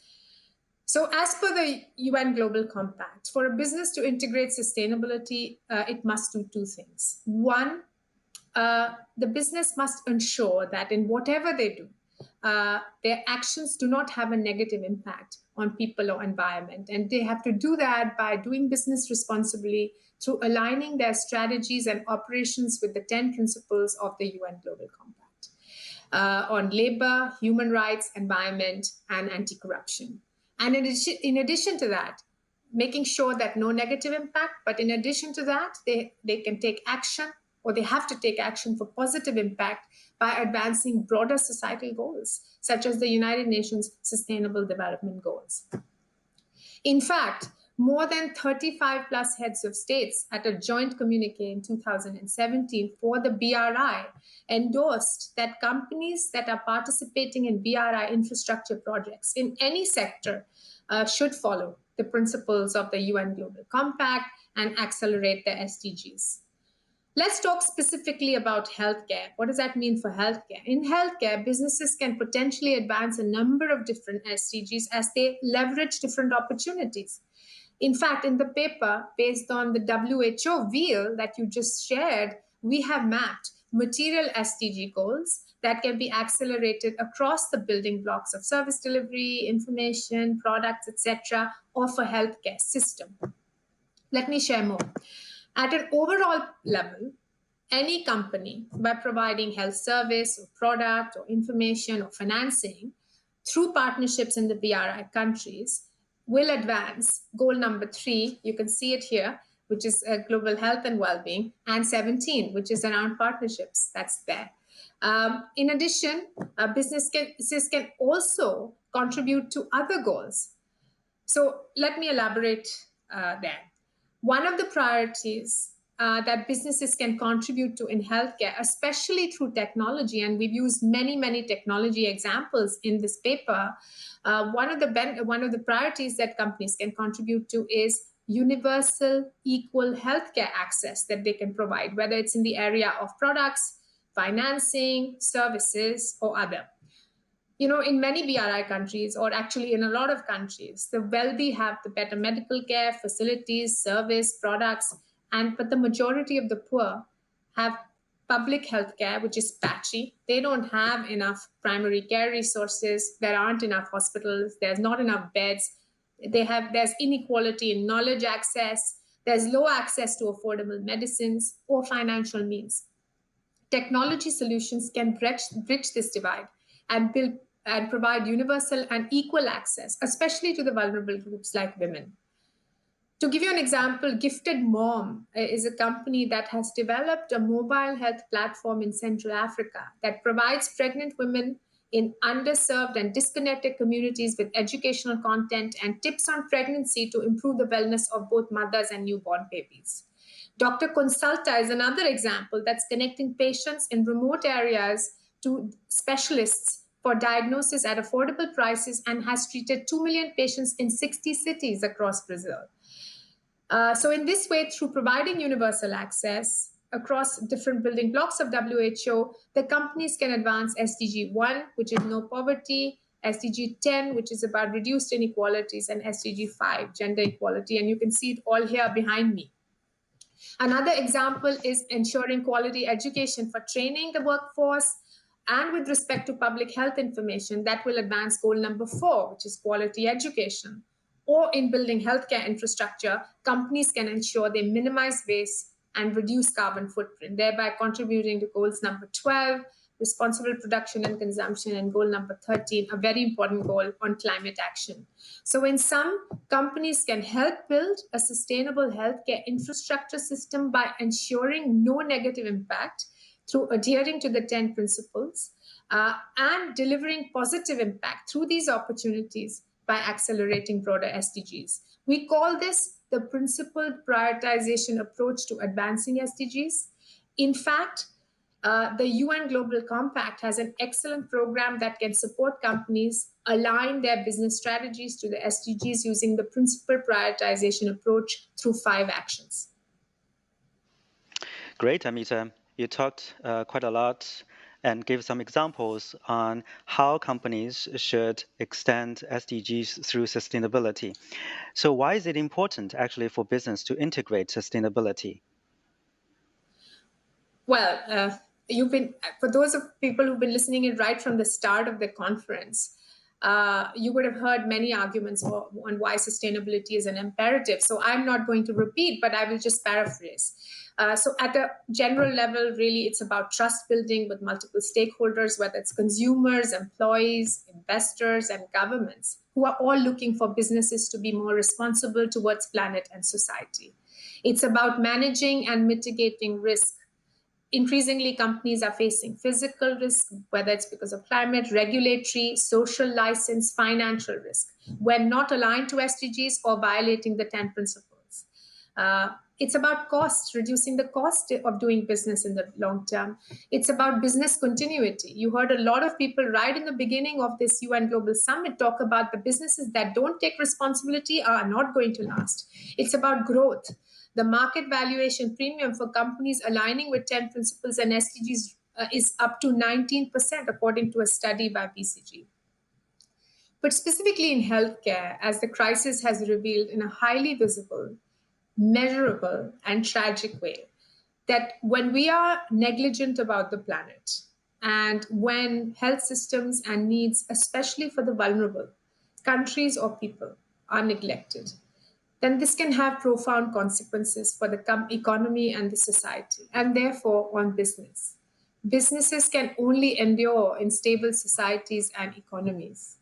So as per the UN Global Compact, for a business to integrate sustainability, it must do two things. One, the business must ensure that in whatever they do, their actions do not have a negative impact on people or environment. And they have to do that by doing business responsibly through aligning their strategies and operations with the 10 principles of the UN Global Compact on labor, human rights, environment, and anti-corruption. And in addition to that, making sure that no negative impact, but in addition to that, they can take action or they have to take action for positive impact by advancing broader societal goals, such as the United Nations Sustainable Development Goals. In fact, more than 35 plus heads of states at a joint communique in 2017 for the BRI endorsed that companies that are participating in BRI infrastructure projects in any sector should follow the principles of the UN Global Compact and accelerate the SDGs. Let's talk specifically about healthcare. What does that mean for healthcare? In healthcare, businesses can potentially advance a number of different SDGs as they leverage different opportunities. In fact, in the paper, based on the WHO wheel that you just shared, we have mapped material SDG goals that can be accelerated across the building blocks of service delivery, information, products, etc., of a healthcare system. Let me share more. At an overall level, any company, by providing health service or product or information or financing through partnerships in the BRI countries, will advance goal number 3, you can see it here, which is global health and well-being, and 17, which is around partnerships. That's there. In addition, businesses can also contribute to other goals. So let me elaborate there. One of the priorities that businesses can contribute to in healthcare, especially through technology, and we've used many technology examples in this paper. One of the priorities that companies can contribute to is universal, equal healthcare access that they can provide, whether it's in the area of products, financing, services, or other. You know, in many BRI countries, or actually in a lot of countries, the wealthy have the better medical care, facilities, service, products, but the majority of the poor have public health care, which is patchy. They don't have enough primary care resources. There aren't enough hospitals. There's not enough beds. There's inequality in knowledge access. There's low access to affordable medicines or financial means. Technology solutions can bridge this divide and provide universal and equal access, especially to the vulnerable groups like women. To give you an example, Gifted Mom is a company that has developed a mobile health platform in Central Africa that provides pregnant women in underserved and disconnected communities with educational content and tips on pregnancy to improve the wellness of both mothers and newborn babies. Dr. Consulta is another example that's connecting patients in remote areas to specialists for diagnosis at affordable prices and has treated 2 million patients in 60 cities across Brazil. So in this way, through providing universal access across different building blocks of WHO, the companies can advance SDG 1, which is no poverty, SDG 10, which is about reduced inequalities, and SDG 5, gender equality. And you can see it all here behind me. Another example is ensuring quality education for training the workforce, and with respect to public health information, that will advance goal number 4, which is quality education. Or in building healthcare infrastructure, companies can ensure they minimize waste and reduce carbon footprint, thereby contributing to goals number 12, responsible production and consumption, and goal number 13, a very important goal on climate action. So in sum, companies can help build a sustainable healthcare infrastructure system by ensuring no negative impact through adhering to the 10 principles and delivering positive impact through these opportunities by accelerating broader SDGs. We call this the principled prioritization approach to advancing SDGs. In fact, the UN Global Compact has an excellent program that can support companies align their business strategies to the SDGs using the principled prioritization approach through 5 actions. Great, Amita. You talked quite a lot and gave some examples on how companies should extend SDGs through sustainability. So why is it important actually for business to integrate sustainability? Well, for those of people who've been listening in right from the start of the conference, you would have heard many arguments on why sustainability is an imperative. So I'm not going to repeat, but I will just paraphrase. So at a general level, really, it's about trust building with multiple stakeholders, whether it's consumers, employees, investors, and governments, who are all looking for businesses to be more responsible towards planet and society. It's about managing and mitigating risk increasingly companies are facing physical risk, whether it's because of climate, regulatory, social license, financial risk, when not aligned to SDGs or violating the 10 principles. It's about cost, reducing the cost of doing business in the long term. It's about business continuity. You heard a lot of people right in the beginning of this UN Global Summit talk about the businesses that don't take responsibility are not going to last. It's about growth. The market valuation premium for companies aligning with 10 principles and SDGs is up to 19%, according to a study by BCG. But specifically in healthcare, as the crisis has revealed in a highly visible, measurable, and tragic way, that when we are negligent about the planet, and when health systems and needs, especially for the vulnerable, countries or people, are neglected, then this can have profound consequences for the economy and the society, and therefore on business. Businesses can only endure in stable societies and economies.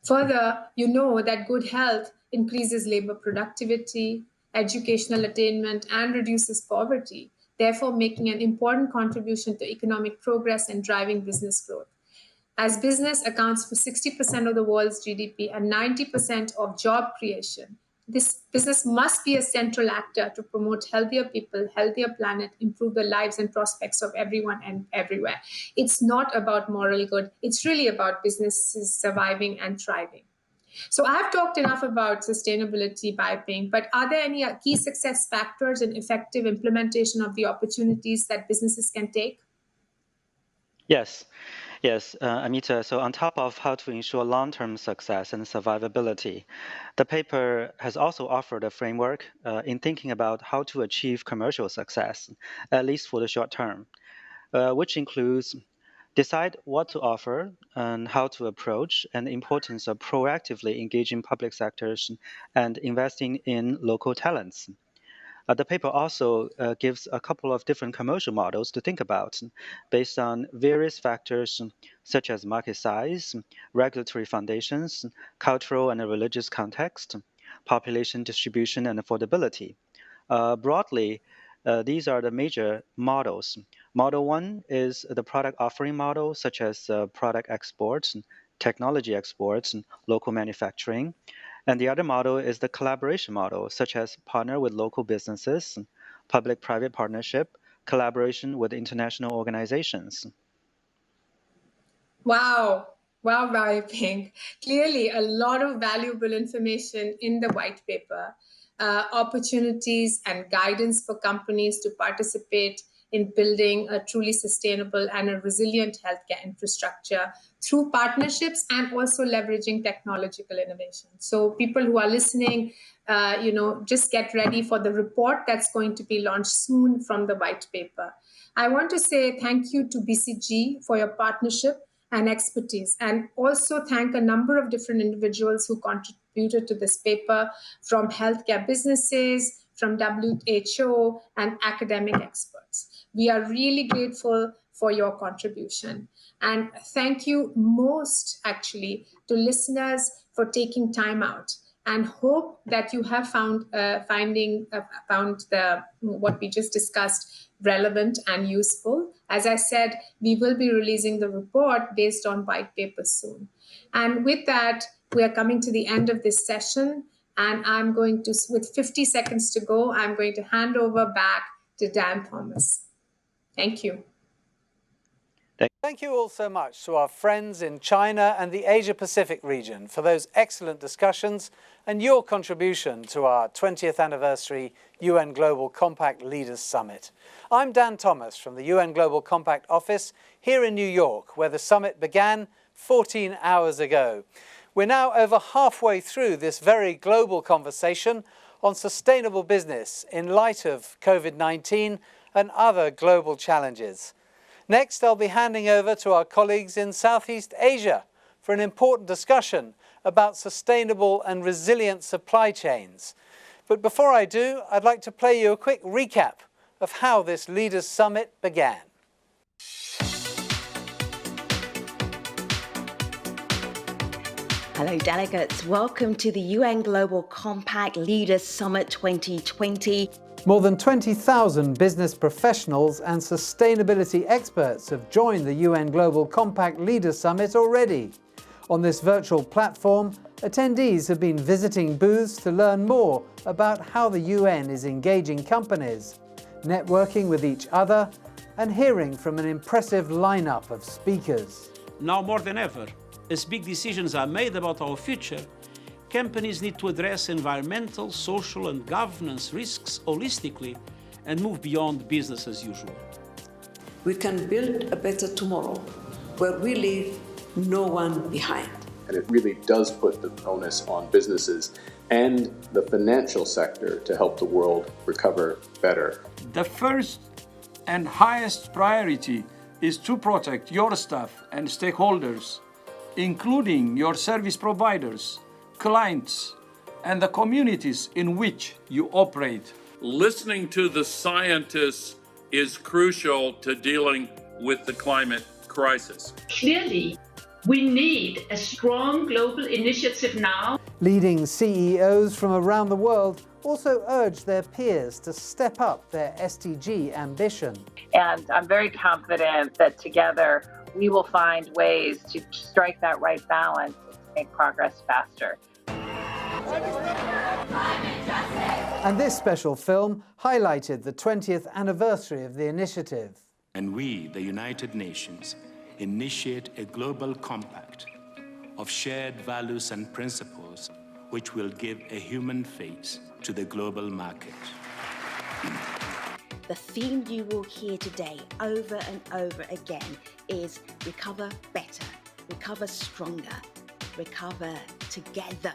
Further, you know that good health increases labor productivity, educational attainment, and reduces poverty, therefore making an important contribution to economic progress and driving business growth. As business accounts for 60% of the world's GDP and 90% of job creation, this business must be a central actor to promote healthier people, healthier planet, improve the lives and prospects of everyone and everywhere. It's not about moral good. It's really about businesses surviving and thriving. So I've talked enough about sustainability piping, but are there any key success factors in effective implementation of the opportunities that businesses can take? Yes, Amita. So on top of how to ensure long-term success and survivability, the paper has also offered a framework in thinking about how to achieve commercial success, at least for the short term, which includes decide what to offer and how to approach, and the importance of proactively engaging public sectors and investing in local talents. The paper also gives a couple of different commercial models to think about based on various factors such as market size, regulatory foundations, cultural and religious context, population distribution, and affordability. Broadly, these are the major models. Model 1 is the product offering model, such as product exports, technology exports, local manufacturing. And the other model is the collaboration model, such as partner with local businesses, public-private partnership, collaboration with international organizations. Wow, Pink. Clearly, a lot of valuable information in the white paper, opportunities and guidance for companies to participate in building a truly sustainable and a resilient healthcare infrastructure through partnerships and also leveraging technological innovation. So people who are listening, just get ready for the report that's going to be launched soon from the white paper. I want to say thank you to BCG for your partnership and expertise, and also thank a number of different individuals who contributed to this paper, from healthcare businesses, from WHO, and academic experts. We are really grateful for your contribution. And thank you most, actually, to listeners for taking time out, and hope that you have found what we just discussed relevant and useful. As I said, we will be releasing the report based on white paper soon. And with that, we are coming to the end of this session, and I'm going to, with 50 seconds to go, I'm going to hand over back to Dan Thomas. Thank you. Thank you all so much to our friends in China and the Asia-Pacific region for those excellent discussions and your contribution to our 20th anniversary UN Global Compact Leaders Summit. I'm Dan Thomas from the UN Global Compact office here in New York, where the summit began 14 hours ago. We're now over halfway through this very global conversation on sustainable business in light of COVID-19 and other global challenges. Next, I'll be handing over to our colleagues in Southeast Asia for an important discussion about sustainable and resilient supply chains. But before I do, I'd like to play you a quick recap of how this Leaders Summit began. Hello delegates, welcome to the UN Global Compact Leaders Summit 2020. More than 20,000 business professionals and sustainability experts have joined the UN Global Compact Leaders Summit already. On this virtual platform, attendees have been visiting booths to learn more about how the UN is engaging companies, networking with each other, and hearing from an impressive lineup of speakers. Now more than ever, as big decisions are made about our future, companies need to address environmental, social, and governance risks holistically and move beyond business as usual. We can build a better tomorrow where we leave no one behind. And it really does put the onus on businesses and the financial sector to help the world recover better. The first and highest priority is to protect your staff and stakeholders, including your service providers, clients, and the communities in which you operate. Listening to the scientists is crucial to dealing with the climate crisis. Clearly, we need a strong global initiative now. Leading CEOs from around the world also urged their peers to step up their SDG ambition. And I'm very confident that together we will find ways to strike that right balance to make progress faster. And this special film highlighted the 20th anniversary of the initiative. And we, the United Nations, initiate a global compact of shared values and principles which will give a human face to the global market. The theme you will hear today over and over again is recover better, recover stronger, recover together.